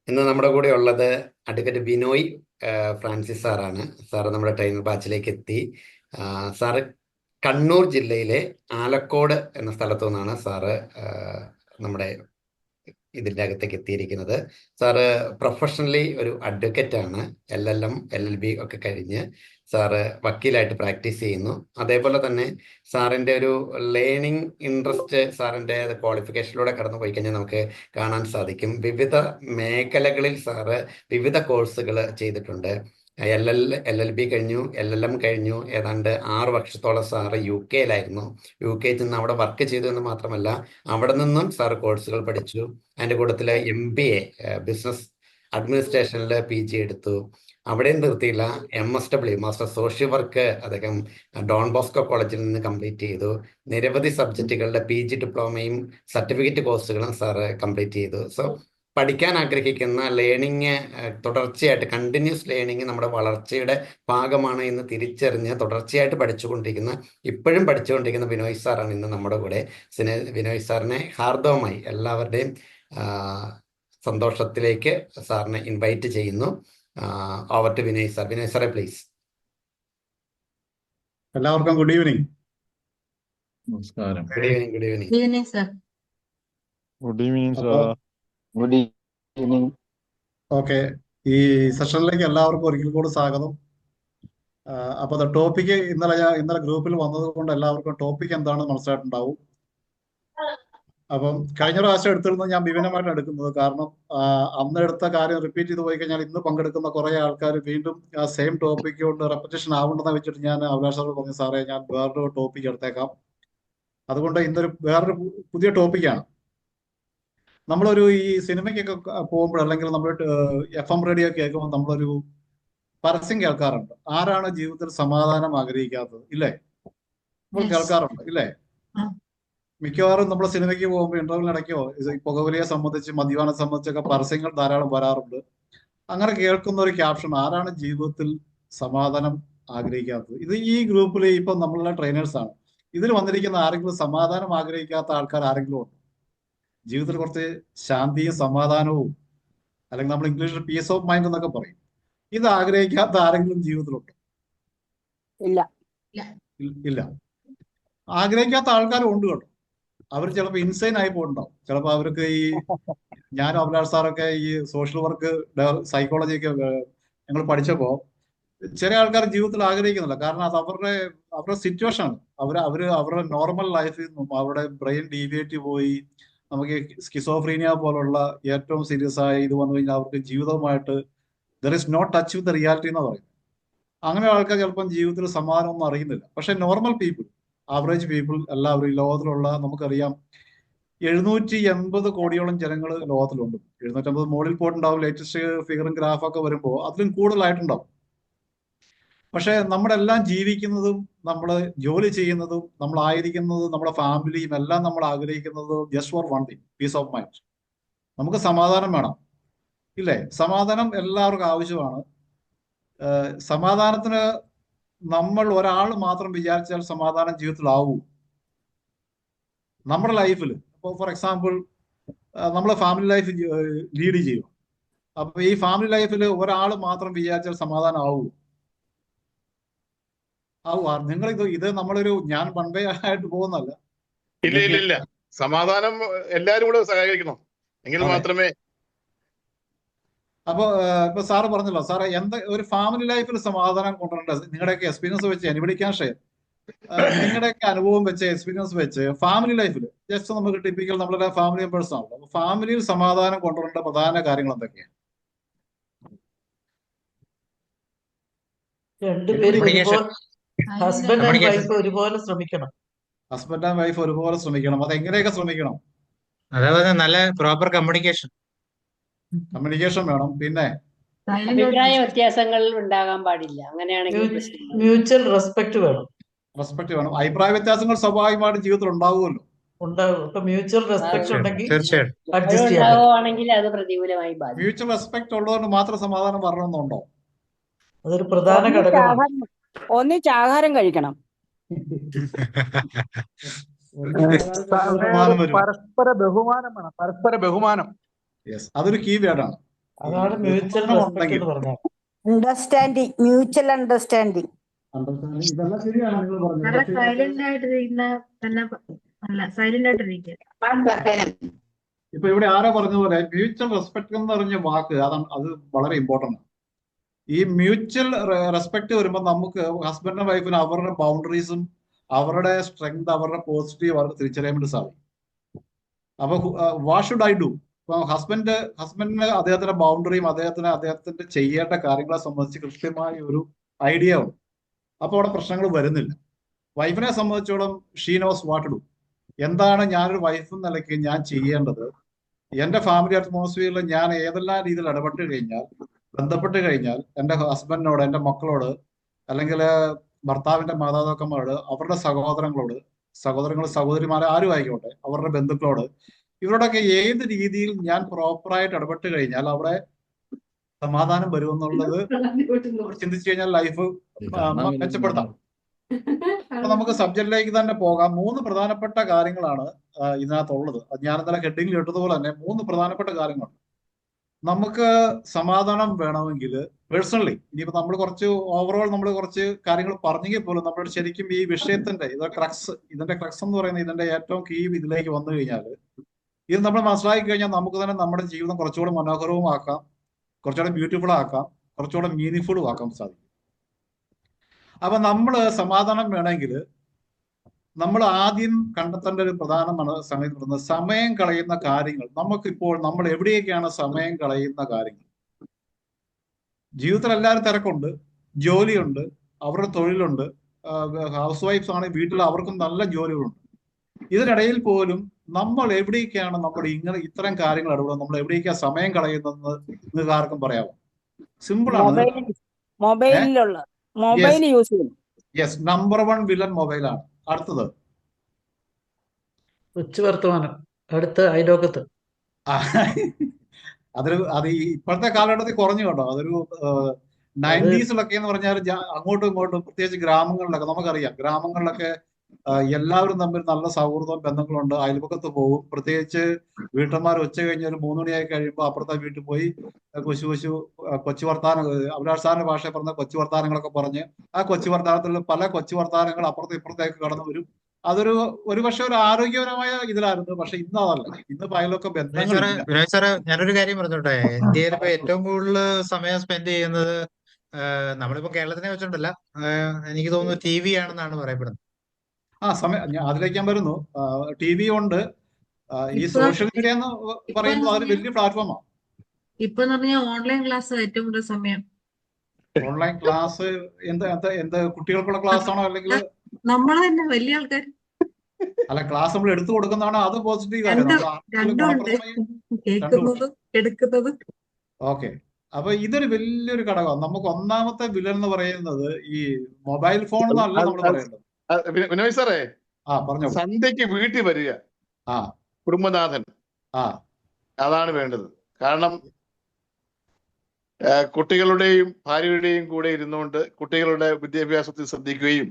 ഇന്ന് നമ്മുടെ കൂടെ ഉള്ളത് അഡ്വക്കേറ്റ് ബിനോയ് ഫ്രാൻസിസ് സാറാണ്. സാറ് നമ്മുടെ ട്രെയിനർ ബാച്ചിലേക്ക് എത്തി. സാറ് കണ്ണൂർ ജില്ലയിലെ ആലക്കോട് എന്ന സ്ഥലത്തു നിന്നാണ് സാറ് നമ്മുടെ ഇതിൻ്റെ അകത്തേക്ക് എത്തിയിരിക്കുന്നത്. സാറ് പ്രൊഫഷണലി ഒരു അഡ്വക്കേറ്റ് ആണ്. LLM LLB ഒക്കെ കഴിഞ്ഞ് സാറ് വക്കീലായിട്ട് പ്രാക്ടീസ് ചെയ്യുന്നു. അതേപോലെ തന്നെ സാറിൻ്റെ ഒരു ലേണിംഗ് ഇൻട്രസ്റ്റ് സാറിൻ്റെ ക്വാളിഫിക്കേഷനിലൂടെ കടന്നു പോയി കഴിഞ്ഞാൽ നമുക്ക് കാണാൻ സാധിക്കും. വിവിധ മേഖലകളിൽ സാറ് വിവിധ കോഴ്സുകൾ ചെയ്തിട്ടുണ്ട്. LLB കഴിഞ്ഞു, LLM കഴിഞ്ഞു. ഏതാണ്ട് 6 വർഷത്തോളം സാറ് UK-യിലായിരുന്നു. UK-യിൽ നിന്ന് അവിടെ വർക്ക് ചെയ്തു എന്ന് മാത്രമല്ല, അവിടെ നിന്നും സാറ് കോഴ്സുകൾ പഠിച്ചു. അതിൻ്റെ കൂട്ടത്തിൽ MBA ബിസിനസ് അഡ്മിനിസ്ട്രേഷനിൽ PG എടുത്തു. അവിടെയും നിർത്തിയില്ല. MSW മാസ്റ്റർ സോഷ്യൽ വർക്ക് അദ്ദേഹം ഡോൺ ബോസ്കോ കോളേജിൽ നിന്ന് കംപ്ലീറ്റ് ചെയ്തു. നിരവധി സബ്ജക്റ്റുകളുടെ PG ഡിപ്ലോമയും സർട്ടിഫിക്കറ്റ് കോഴ്സുകളും സാറ് കംപ്ലീറ്റ് ചെയ്തു. സോ പഠിക്കാൻ ആഗ്രഹിക്കുന്ന ലേണിങ്, തുടർച്ചയായിട്ട് കണ്ടിന്യൂസ് ലേണിങ് നമ്മുടെ വളർച്ചയുടെ ഭാഗമാണ് എന്ന് തിരിച്ചറിഞ്ഞ് തുടർച്ചയായിട്ട് പഠിച്ചുകൊണ്ടിരിക്കുന്ന, ഇപ്പോഴും പഠിച്ചുകൊണ്ടിരിക്കുന്ന ബിനോയ് സാറാണ് ഇന്ന് നമ്മുടെ കൂടെ. ബിനോയ് സാറിനെ ഹാർദവമായി എല്ലാവരുടെയും സന്തോഷത്തിലേക്ക് സാറിനെ ഇൻവൈറ്റ് ചെയ്യുന്നു. Over to Binoy sir. Binoy സാറെ പ്ലീസ്. എല്ലാവർക്കും ഗുഡ് ഈവനിങ്. നമസ്കാരം. Good evening. Good evening. Good evening sir. Good evening അപ്പോ സാർ. Good evening. ഓക്കെ, ഈ സെഷനിലേക്ക് എല്ലാവർക്കും ഒരിക്കൽ കൂടി സ്വാഗതം. അപ്പോൾ ടോപ്പിക്ക് ഇന്നലെ ഗ്രൂപ്പിൽ വന്നത് കൊണ്ട് എല്ലാവർക്കും ടോപ്പിക് എന്താണെന്ന് മനസ്സിലായിട്ടുണ്ടാവും. അപ്പം കഴിഞ്ഞ പ്രാവശ്യം എടുത്തിരുന്നത് ഞാൻ വിഭിന്നമായിട്ട് എടുക്കുന്നത്, കാരണം അന്ന് എടുത്ത കാര്യം റിപ്പീറ്റ് ചെയ്ത് പോയി കഴിഞ്ഞാൽ ഇന്ന് പങ്കെടുക്കുന്ന കുറെ ആൾക്കാർ വീണ്ടും ആ സെയിം ടോപ്പിക്ക് കൊണ്ട് റെപ്പറ്റേഷൻ ആവണ്ടെന്ന് വെച്ചിട്ട് ഞാൻ അഭിലാഷ് സാറോട് പറഞ്ഞു, സാറേ ഞാൻ വേറൊരു ടോപ്പിക് എടുത്തേക്കാം. അതുകൊണ്ട് ഇന്നൊരു വേറൊരു പുതിയ ടോപ്പിക്കാണ്. നമ്മളൊരു ഈ സിനിമയ്ക്കൊക്കെ പോകുമ്പോൾ, അല്ലെങ്കിൽ നമ്മൾ FM റേഡിയോ കേൾക്കുമ്പോൾ നമ്മളൊരു പരസ്യം കേൾക്കാറുണ്ട്. ആരാണ് ജീവിതത്തിൽ സമാധാനം ആഗ്രഹിക്കാത്തത്? ഇല്ലേ? നമ്മൾ കേൾക്കാറുണ്ട് ഇല്ലേ? മിക്കവാറും നമ്മൾ സിനിമയ്ക്ക് പോകുമ്പോൾ ഇന്റർവ്യൂവിനിടയ്ക്കോ പുകവലിയെ സംബന്ധിച്ച്, മദ്യപാനം സംബന്ധിച്ചൊക്കെ പരസ്യങ്ങൾ ധാരാളം വരാറുണ്ട്. അങ്ങനെ കേൾക്കുന്ന ഒരു ക്യാപ്ഷൻ, ആരാണ് ജീവിതത്തിൽ സമാധാനം ആഗ്രഹിക്കാത്തത്? ഇത് ഈ ഗ്രൂപ്പിൽ ഇപ്പൊ നമ്മളുടെ ട്രെയിനേഴ്സാണ്. ഇതിൽ വന്നിരിക്കുന്ന ആരെങ്കിലും സമാധാനം ആഗ്രഹിക്കാത്ത ആൾക്കാർ ആരെങ്കിലും ഉണ്ടോ? ജീവിതത്തിൽ കുറച്ച് ശാന്തിയും സമാധാനവും, അല്ലെങ്കിൽ നമ്മൾ ഇംഗ്ലീഷിൽ പീസ് ഓഫ് മൈൻഡ് എന്നൊക്കെ പറയും, ഇത് ആഗ്രഹിക്കാത്ത ആരെങ്കിലും ജീവിതത്തിലുണ്ടോ? ഇല്ല. ആഗ്രഹിക്കാത്ത ആൾക്കാരും ഉണ്ട് കേട്ടോ. അവർ ചിലപ്പോൾ ഇൻസൈൻ ആയി പോയിട്ടുണ്ടാവും. ചിലപ്പോൾ അവർക്ക് ഈ ഞാനും അഭിലാഷ് സാറൊക്കെ ഈ സോഷ്യൽ വർക്ക്, സൈക്കോളജി ഒക്കെ ഞങ്ങൾ പഠിച്ചപ്പോ ചില ആൾക്കാർ ജീവിതത്തിൽ ആഗ്രഹിക്കുന്നില്ല. കാരണം അത് അവരുടെ സിറ്റുവേഷൻ ആണ്. അവരുടെ നോർമൽ ലൈഫിൽ നിന്നും അവരുടെ ബ്രെയിൻ ഡീവിയേറ്റ് പോയി നമുക്ക് സ്കിസോഫ്രീനിയ പോലുള്ള ഏറ്റവും സീരിയസ് ആയ ഇത് വന്നു കഴിഞ്ഞാൽ അവർക്ക് ജീവിതവുമായിട്ട് there is no touch with reality എന്ന് പറയും. അങ്ങനെ ആൾക്കാർ ചിലപ്പം ജീവിതത്തിൽ സമാധാനം ഒന്നും അറിയുന്നില്ല. പക്ഷെ നോർമൽ പീപ്പിൾ, ആവറേജ് പീപ്പിൾ എല്ലാവരും ഈ ലോകത്തിലുള്ള, നമുക്കറിയാം 780 കോടിയോളം ജനങ്ങൾ ലോകത്തിലുണ്ട്. 750 മുകളിൽ പോയിട്ടുണ്ടാവും. ലേറ്റസ്റ്റ് ഫിഗറും ഗ്രാഫൊക്കെ വരുമ്പോൾ അതിലും കൂടുതലായിട്ടുണ്ടാവും. പക്ഷെ നമ്മളെല്ലാം ജീവിക്കുന്നതും, നമ്മൾ ജോലി ചെയ്യുന്നതും, നമ്മളായിരിക്കുന്നതും, നമ്മുടെ ഫാമിലിയും എല്ലാം നമ്മൾ ആഗ്രഹിക്കുന്നത് just for one thing, peace of mind. നമുക്ക് സമാധാനം വേണം ഇല്ലേ? സമാധാനം എല്ലാവർക്കും ആവശ്യമാണ്. സമാധാനത്തിന് നമ്മൾ ഒരാൾ മാത്രം വിചാരിച്ചാൽ സമാധാനം ജീവിതത്തിലാവൂ? നമ്മുടെ ലൈഫിൽ ഇപ്പോൾ ഫോർ എക്സാമ്പിൾ നമ്മൾ ഫാമിലി ലൈഫ് ലീഡ് ചെയ്യും. അപ്പൊ ഈ ഫാമിലി ലൈഫിൽ ഒരാൾ മാത്രം വിചാരിച്ചാൽ സമാധാനം ആവൂ? നിങ്ങൾ ഇത് നമ്മളൊരു ഞാൻ വൺവേ ആയിട്ട് പോകുന്നല്ല. ഇല്ല. സമാധാനം എല്ലാരും കൂടെ സഹകരിക്കണം, എങ്കിൽ മാത്രമേ. അപ്പൊ ഇപ്പൊ സാറ് പറഞ്ഞല്ലോ, സാറ് ഒരു ഫാമിലി ലൈഫിൽ സമാധാനം കൊണ്ടുവരേണ്ടത് നിങ്ങളുടെയൊക്കെ എക്സ്പീരിയൻസ് വെച്ച് എനിബിഡിക്കാൻ ഷെയർ, നിങ്ങളുടെയൊക്കെ അനുഭവം വെച്ച്, എക്സ്പീരിയൻസ് വെച്ച് ഫാമിലി ലൈഫിൽ ജസ്റ്റ് നമുക്ക് ടിപ്പിക്കൽ നമ്മളെ ഫാമിലി മെമ്പേഴ്സ് ആണല്ലോ. അപ്പൊ ഫാമിലിയിൽ സമാധാനം കൊണ്ടുവരേണ്ട പ്രധാന കാര്യങ്ങൾ എന്തൊക്കെയാണ്? ഹസ്ബൻഡ് ആൻഡ് വൈഫ് ഒരുപോലെ ശ്രമിക്കണം. ഹസ്ബൻഡ് ആൻഡ് വൈഫ് ഒരുപോലെ ശ്രമിക്കണം. അത് എങ്ങനെയൊക്കെ ശ്രമിക്കണം? അതേപോലെ നല്ല പ്രോപ്പർ കമ്മ്യൂണിക്കേഷൻ വേണം. പിന്നെ അഭിപ്രായ വ്യത്യാസങ്ങൾ ഉണ്ടാകാൻ പാടില്ല. അങ്ങനെയാണെങ്കിൽ മ്യൂച്വൽ റെസ്പെക്ട് വേണം. അഭിപ്രായ വ്യത്യാസങ്ങൾ സ്വാഭാവികമായിട്ടും ജീവിതത്തിൽ ഉണ്ടാവുമല്ലോ. ഉണ്ടാവും. അപ്പൊ മ്യൂച്വൽ റെസ്പെക്ട് ഉണ്ടെങ്കിൽ തീർച്ചയായിട്ടും ഉണ്ടാവുകയാണെങ്കിൽ അത് പ്രതികൂലമായി ബാധിക്കും. മ്യൂച്വൽ റെസ്പെക്ട് ഉള്ളതുകൊണ്ട് മാത്രം സമാധാനം വരണമെന്നുണ്ടോ? അതൊരു പ്രധാന ഘടകമാണ്. ഒന്നിച്ച് ആഹാരം കഴിക്കണം. പരസ്പര ബഹുമാനം. യെസ്, അതൊരു കീ വേർഡാണ്. അതാണ് മ്യൂച്വൽ ബഹുമാനം റെസ്പെക്ട് ഉണ്ടെങ്കിൽ എന്ന് പറഞ്ഞാൽ. Understanding, mutual understanding. അണ്ടർസ്റ്റാൻഡിങ് ഇതെല്ലാം ശരിയാണ് നിങ്ങൾ പറഞ്ഞത്. നല്ല പക്ഷേ ഇതിനകത്ത് സൈലന്റ് ആയിട്ടിരിക്കുന്ന തന്നെ അല്ല സൈലന്റ് ആയിട്ടിരിക്കുക. ഇപ്പൊ ഇവിടെ ആരോ പറഞ്ഞതുപോലെ മ്യൂച്വൽ റെസ്പെക്ട് എന്ന് പറഞ്ഞ വാക്ക് അത് വളരെ ഇമ്പോർട്ടന്റ് ആണ്. ഈ മ്യൂച്വൽ റെസ്പെക്ട് വരുമ്പോൾ നമുക്ക് ഹസ്ബൻഡിനും വൈഫിനും അവരുടെ ബൗണ്ടറീസും അവരുടെ സ്ട്രെങ്ത് അവരുടെ പോസിറ്റീവ് അവർക്ക് തിരിച്ചറിയാൻ വേണ്ടി സാധിക്കും. അപ്പൊ വാട്ട് ഷുഡ് ഐ ഡു? ഇപ്പൊ ഹസ്ബൻഡിന് അദ്ദേഹത്തിന്റെ ബൗണ്ടറിയും അദ്ദേഹത്തിന്റെ ചെയ്യേണ്ട കാര്യങ്ങളെ സംബന്ധിച്ച് കൃത്യമായ ഒരു ഐഡിയ ഉണ്ട്. അപ്പൊ അവിടെ പ്രശ്നങ്ങൾ വരുന്നില്ല. വൈഫിനെ സംബന്ധിച്ചോളം ഷീ നോസ് വാട്ട് ഡു. എന്താണ് ഞാനൊരു വൈഫ് എന്ന നിലയ്ക്ക് ഞാൻ ചെയ്യേണ്ടത്, എന്റെ ഫാമിലി അറ്റ്മോസ്ഫിയറിൽ ഞാൻ ഏതെല്ലാം രീതിയിൽ ബന്ധപ്പെട്ട് കഴിഞ്ഞാൽ എൻ്റെ ഹസ്ബൻഡിനോട്, എൻ്റെ മക്കളോട്, അല്ലെങ്കിൽ ഭർത്താവിന്റെ മാതാപിതാക്കന്മാരോട്, അവരുടെ സഹോദരിമാരെ ആരും ആയിക്കോട്ടെ, അവരുടെ ബന്ധുക്കളോട്, ഇവരോടൊക്കെ ഏത് രീതിയിൽ ഞാൻ പ്രോപ്പറായിട്ട് ഇടപെട്ട് കഴിഞ്ഞാൽ അവിടെ സമാധാനം വരുമെന്നുള്ളത് ചിന്തിച്ചു കഴിഞ്ഞാൽ ലൈഫ് മെച്ചപ്പെടുത്താം. അപ്പൊ നമുക്ക് സബ്ജക്റ്റിലേക്ക് തന്നെ പോകാം. 3 പ്രധാനപ്പെട്ട കാര്യങ്ങളാണ് ഇതിനകത്തുള്ളത്. ഞാൻ ഇന്നലെ ഹെഡിങ് കേട്ടതുപോലെ തന്നെ 3 പ്രധാനപ്പെട്ട കാര്യങ്ങളുണ്ട്. നമുക്ക് സമാധാനം വേണമെങ്കിൽ പേഴ്സണലി, ഇനിയിപ്പോ നമ്മൾ കുറച്ച് ഓവറോൾ നമ്മൾ കുറച്ച് കാര്യങ്ങൾ പറഞ്ഞെങ്കിൽ പോലും നമ്മൾ ശരിക്കും ഈ വിഷയത്തിന്റെ ഇതിന്റെ ക്രക്സ് എന്ന് പറയുന്നത്, ഇതിന്റെ ഏറ്റവും കീ ഇതിലേക്ക് വന്നു കഴിഞ്ഞാൽ, ഇത് നമ്മൾ മനസ്സിലാക്കി കഴിഞ്ഞാൽ നമുക്ക് തന്നെ നമ്മുടെ ജീവിതം കുറച്ചുകൂടെ മനോഹരവും ആക്കാം, കുറച്ചുകൂടെ ബ്യൂട്ടിഫുൾ ആക്കാം, കുറച്ചുകൂടെ മീനിങ്ഫുള്ളും ആക്കാൻ സാധിക്കും. അപ്പൊ നമ്മൾ സമാധാനം വേണമെങ്കിൽ നമ്മൾ ആദ്യം കണ്ടെത്തേണ്ട ഒരു പ്രധാനമാണ് സംഗതി സമയം കളയുന്ന കാര്യങ്ങൾ. നമ്മൾ എവിടെയൊക്കെയാണ് സമയം കളയുന്ന കാര്യങ്ങൾ? ജീവിതത്തിൽ എല്ലാവരും തിരക്കുണ്ട്, ജോലിയുണ്ട്, അവരുടെ തൊഴിലുണ്ട്, ഹൗസ് വൈഫ്സ് ആണ്, വീട്ടിൽ അവർക്കും നല്ല ജോലികളുണ്ട്. ഇതിനിടയിൽ പോലും നമ്മൾ എവിടേക്കാണ് ഇത്തരം കാര്യങ്ങൾ ഇടപെടുന്നത്, നമ്മൾ എവിടേക്കാണ് സമയം കളയുന്നതെന്ന് നിങ്ങൾക്ക് ആർക്കും പറയാമോ? സിമ്പിൾ ആണ്. മൊബൈൽ യൂസ് ചെയ്യും. യെസ്, നമ്പർ 1 വില്ലൻ മൊബൈലാണ്. അടുത്തത് കൊച്ചു വർത്തമാനം, അടുത്ത അയലോകത്ത്. അത് ഇപ്പോഴത്തെ കാലഘട്ടത്തിൽ കുറഞ്ഞു കേട്ടോ. അതൊരു 90s എന്ന് പറഞ്ഞാൽ അങ്ങോട്ടും ഇങ്ങോട്ടും, പ്രത്യേകിച്ച് ഗ്രാമങ്ങളിലൊക്കെ നമുക്കറിയാം, ഗ്രാമങ്ങളിലൊക്കെ എല്ലാവരും തമ്മിൽ നല്ല സൗഹൃദവും ബന്ധങ്ങളുണ്ട്, അയൽപക്കത്ത് പോകും. പ്രത്യേകിച്ച് വീട്ടന്മാർ ഉച്ച കഴിഞ്ഞ് ഒരു 3 മണിയായി കഴിയുമ്പോൾ അപ്പുറത്തെ വീട്ടിൽ പോയി കൊച്ചു വർത്താനം, അഭിലാഷ് സാറിന്റെ ഭാഷയിൽ പറഞ്ഞ കൊച്ചു വർത്താനങ്ങളൊക്കെ പറഞ്ഞ് ആ കൊച്ചു വർത്താനത്തിൽ പല കൊച്ചു വർത്താനങ്ങൾ അപ്പുറത്തും ഇപ്പുറത്തേക്ക് കടന്നു വരും. ഒരു പക്ഷെ ഒരു ആരോഗ്യപരമായ ഇതിലായിരുന്നു. പക്ഷെ ഇന്ന് അതല്ല. ഇന്ന് അയലൊക്കെ ബന്ധങ്ങൾ. വിനോദ് സാറേ, ഞാനൊരു കാര്യം പറഞ്ഞോട്ടെ. ഇന്ത്യയിൽ ഇപ്പൊ ഏറ്റവും കൂടുതൽ സമയം സ്പെൻഡ് ചെയ്യുന്നത് നമ്മളിപ്പോ കേരളത്തിനെ വെച്ചിട്ടുണ്ടല്ല, എനിക്ക് തോന്നുന്നു TV ആണെന്നാണ് പറയപ്പെടുന്നത്. അതിലേക്ക് ഞാൻ വരുന്നു. TV ഉണ്ട്. ഈ സോഷ്യൽ മീഡിയ എന്ന് പറയുമ്പോൾ അതൊരു വലിയ പ്ലാറ്റ്ഫോമാണ്. ഇപ്പൊ ഓൺലൈൻ ക്ലാസ് ഏറ്റവും കൂടുതൽ സമയം. ഓൺലൈൻ ക്ലാസ് എന്ത് കുട്ടികൾക്കുള്ള ക്ലാസ് ആണോ, അല്ലെങ്കിൽ നമ്മള് തന്നെ വലിയ ആൾക്കാർ? അല്ല, ക്ലാസ് നമ്മൾ എടുത്തു കൊടുക്കുന്നതാണോ? അത് പോസിറ്റീവ് എടുക്കുന്നത്. ഓക്കെ. അപ്പൊ ഇതൊരു വലിയൊരു ഘടകമാണ്. നമുക്ക് ഒന്നാമത്തെ വില്ലൻ എന്ന് പറയുന്നത് ഈ മൊബൈൽ ഫോൺ എന്നല്ല നമ്മൾ പറയുന്നത്. വിനോയ് സാറേ, പറഞ്ഞു. സന്ധ്യക്ക് വീട്ടിൽ വരിക, കുടുംബനാഥൻ, അതാണ് വേണ്ടത്. കാരണം കുട്ടികളുടെയും ഭാര്യയുടെയും കൂടെ ഇരുന്നുകൊണ്ട് കുട്ടികളുടെ വിദ്യാഭ്യാസത്തിൽ ശ്രദ്ധിക്കുകയും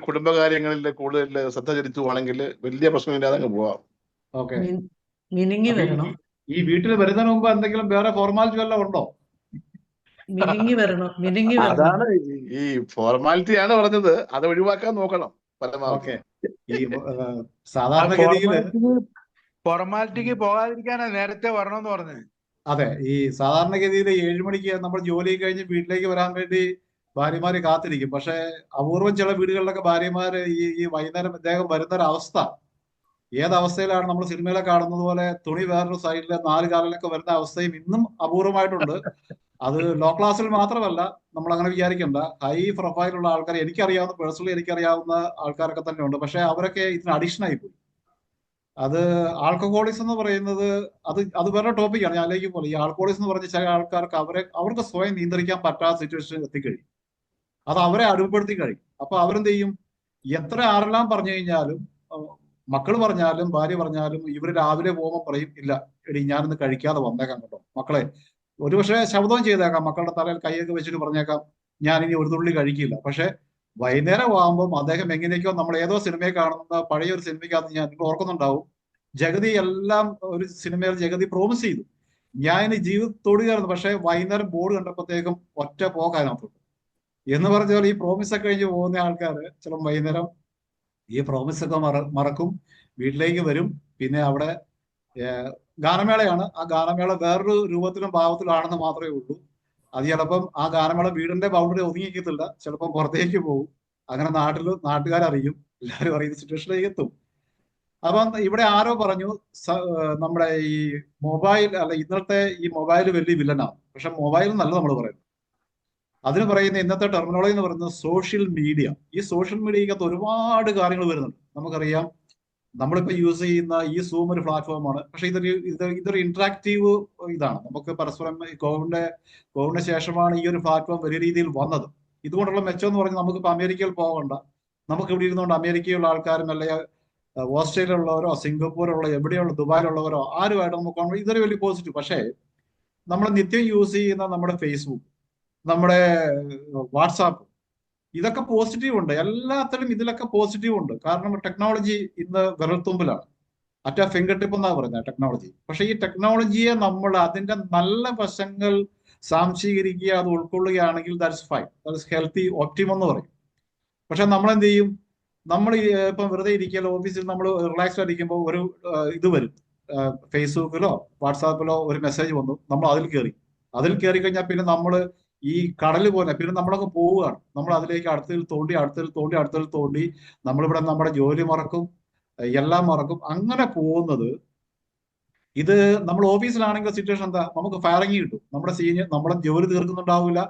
കുടുംബകാര്യങ്ങളിൽ കൂടുതൽ ശ്രദ്ധ ചെലുത്തുവാണെങ്കിൽ വലിയ പ്രശ്നമില്ലാതെ അങ്ങ് പോവാം. ഈ വീട്ടിൽ വരുന്നതിന് മുമ്പ് എന്തെങ്കിലും വേറെ ഫോർമാലിറ്റി വല്ലതും ഉണ്ടോ? അതാണ് ഈ ഫോർമാലിറ്റിയാണ് പറഞ്ഞത്, അത് ഒഴിവാക്കാൻ നോക്കണം പരമാവധി. ഈ സാധാരണഗതിയിൽ ഫോർമാലിറ്റിക്ക് പോകാതിരിക്കാനാ നേരത്തെ വരണമെന്ന് പറഞ്ഞത്. അതെ, ഈ സാധാരണഗതിയിൽ 7 മണിക്ക് നമ്മൾ ജോലി കഴിഞ്ഞ് വീട്ടിലേക്ക് വരാൻ വേണ്ടി ഭാര്യമാര് കാത്തിരിക്കും. പക്ഷെ അപൂർവം ചില വീടുകളിലൊക്കെ ഭാര്യമാര് ഈ വൈകുന്നേരം ഇദ്ദേഹം വരുന്നൊരവസ്ഥ, ഏതവസ്ഥയിലാണ് നമ്മൾ സിനിമയിലെ കാണുന്നത് പോലെ തുണി വേറൊരു സൈഡില് 4 കാലിലൊക്കെ വരുന്ന അവസ്ഥയും ഇന്നും അപൂർവമായിട്ടുണ്ട്. അത് ലോ ക്ലാസ്സിൽ മാത്രമല്ല, നമ്മൾ അങ്ങനെ വിചാരിക്കണ്ട. ഹൈ പ്രൊഫൈലുള്ള ആൾക്കാർ, പേഴ്സണലി എനിക്കറിയാവുന്ന ആൾക്കാരൊക്കെ തന്നെ ഉണ്ട്. പക്ഷെ അവരൊക്കെ ഇതിന് അഡിക്ഷൻ ആയിപ്പോയി. അത് ആൽക്കഹോളിസം എന്ന് പറയുന്നത് അത് വേറെ ടോപ്പിക്കാണ്. ഞാൻ അതിലേക്ക് പോലെ ഈ ആൽക്കഹോളിസം എന്ന് പറഞ്ഞ ചില ആൾക്കാർക്ക് അവർക്ക് സ്വയം നിയന്ത്രിക്കാൻ പറ്റാത്ത സിറ്റുവേഷൻ എത്തിക്കഴിയും. അത് അവരെ അടിമപ്പെടുത്തി കഴിയും. അപ്പൊ അവരെന്ത് ചെയ്യും? എത്ര ആരെല്ലാം പറഞ്ഞു കഴിഞ്ഞാലും, മക്കൾ പറഞ്ഞാലും ഭാര്യ പറഞ്ഞാലും, ഇവര് രാവിലെ പോകുമ്പോൾ പറയും, ഇല്ല എടി ഞാനിന്ന് കഴിക്കാതെ വന്നേക്കാം കേട്ടോ മക്കളെ. ഒരുപക്ഷെ ശബ്ദവും ചെയ്തേക്കാം, മക്കളുടെ തലയിൽ കൈയൊക്കെ വെച്ചിട്ട് പറഞ്ഞേക്കാം ഞാൻ ഇനി ഒരു തുള്ളി കഴിക്കില്ല. പക്ഷെ വൈകുന്നേരം ആകുമ്പോൾ അദ്ദേഹം എങ്ങനെയൊക്കെയോ, നമ്മൾ ഏതോ സിനിമയെ കാണുന്ന പഴയൊരു സിനിമയ്ക്കകത്ത് നിങ്ങൾ ഓർക്കുന്നുണ്ടാവും, ജഗതി എല്ലാം ഒരു സിനിമയിൽ ജഗതി പ്രോമിസ് ചെയ്തു, ഞാൻ ഇനി ജീവിതത്തോടുകയായിരുന്നു, പക്ഷെ വൈകുന്നേരം ബോർഡ് കണ്ടപ്പോഴത്തേക്കും ഒറ്റ പോക്ക് അതിനകത്തുണ്ട്. എന്ന് പറഞ്ഞ പോലെ ഈ പ്രോമിസ് ഒക്കെ കഴിഞ്ഞ് പോകുന്ന ആൾക്കാർ ചില വൈകുന്നേരം ഈ പ്രോമിസ് ഒക്കെ മറക്കും, വീട്ടിലേക്ക് വരും. പിന്നെ അവിടെ ഗാനമേളയാണ്. ആ ഗാനമേള വേറൊരു രൂപത്തിലും ഭാവത്തിലും ആണെന്ന് മാത്രമേ ഉള്ളൂ. അത് ചിലപ്പം ആ ഗാനമേള വീടിന്റെ ബൗണ്ടറി ഒതുങ്ങിക്കത്തില്ല, ചിലപ്പം പുറത്തേക്ക് പോകും. അങ്ങനെ നാട്ടുകാരറിയും, എല്ലാവരും അറിയുന്ന സിറ്റുവേഷനിലേക്ക് എത്തും. അപ്പം ഇവിടെ ആരോ പറഞ്ഞു നമ്മുടെ ഈ മൊബൈൽ അല്ല, ഇന്നത്തെ ഈ മൊബൈൽ വലിയ വില്ലനാണ്. പക്ഷെ മൊബൈൽ നല്ല നമ്മൾ പറയുന്നത്. അതിന് പറയുന്ന ഇന്നത്തെ ടെർമിനോളജി എന്ന് പറയുന്നത് സോഷ്യൽ മീഡിയ. ഈ സോഷ്യൽ മീഡിയക്കകത്ത് ഒരുപാട് കാര്യങ്ങൾ വരുന്നുണ്ട്. നമുക്കറിയാം, നമ്മളിപ്പോൾ യൂസ് ചെയ്യുന്ന ഈ സൂം ഒരു പ്ലാറ്റ്ഫോമാണ്. പക്ഷെ ഇതൊരു ഇന്ററാക്റ്റീവ് ഇതാണ്. നമുക്ക് പരസ്പരം കോവിഡിന് ശേഷമാണ് ഈ ഒരു പ്ലാറ്റ്ഫോം വലിയ രീതിയിൽ വന്നത്. ഇതുകൊണ്ടുള്ള മെച്ചം എന്ന് പറഞ്ഞാൽ നമുക്കിപ്പോൾ അമേരിക്കയിൽ പോകണ്ട, നമുക്ക് ഇവിടെ ഇരുന്നുകൊണ്ട് അമേരിക്കയിലുള്ള ആൾക്കാരും അല്ലെങ്കിൽ ഓസ്ട്രേലിയയിലുള്ളവരോ സിംഗപ്പൂരുള്ള എവിടെയുള്ള ദുബായിലുള്ളവരോ ആരുമായിട്ട് നമുക്ക് ഇതൊരു വലിയ പോസിറ്റീവ്. പക്ഷേ നമ്മൾ നിത്യം യൂസ് ചെയ്യുന്ന നമ്മുടെ ഫേസ്ബുക്ക്, നമ്മുടെ വാട്സാപ്പ്, ഇതൊക്കെ പോസിറ്റീവ് ഉണ്ട്. എല്ലാത്തിലും ഇതിലൊക്കെ പോസിറ്റീവ് ഉണ്ട്. കാരണം ടെക്നോളജി ഇന്ന് വിരൽത്തുമ്പിലാണ്, അറ്റ് ഫിംഗർ ടിപ്പ് എന്നാണ് പറയുന്നത് ടെക്നോളജി. പക്ഷെ ഈ ടെക്നോളജിയെ നമ്മൾ അതിന്റെ നല്ല വശങ്ങൾ സാംശീകരിക്കുക, അത് ഉൾക്കൊള്ളുകയാണെങ്കിൽ that's fine, that's healthy optimum എന്ന് പറയും. പക്ഷെ നമ്മൾ എന്ത് ചെയ്യും? നമ്മൾ ഇപ്പം വെറുതെ ഇരിക്കുക, ഓഫീസിൽ നമ്മൾ റിലാക്സ്ഡ് ആയിരിക്കുമ്പോൾ ഒരു ഇത് വരും, ഫേസ്ബുക്കിലോ വാട്സാപ്പിലോ ഒരു മെസ്സേജ് വന്നു, നമ്മൾ അതിൽ കയറി കഴിഞ്ഞാൽ പിന്നെ നമ്മൾ ഈ കടല് പോലെ പിന്നെ നമ്മളൊക്കെ പോവുകയാണ്. നമ്മൾ അതിലേക്ക് അടുത്തതിൽ തോണ്ടി നമ്മളിവിടെ നമ്മുടെ ജോലി മറക്കും, എല്ലാം മറക്കും. അങ്ങനെ പോകുന്നത് ഇത് നമ്മൾ ഓഫീസിലാണെങ്കിൽ സിറ്റുവേഷൻ എന്താ? നമുക്ക് ഫയറിങ് കിട്ടും. നമ്മുടെ ജോലി തീർക്കുന്നുണ്ടാവില്ല,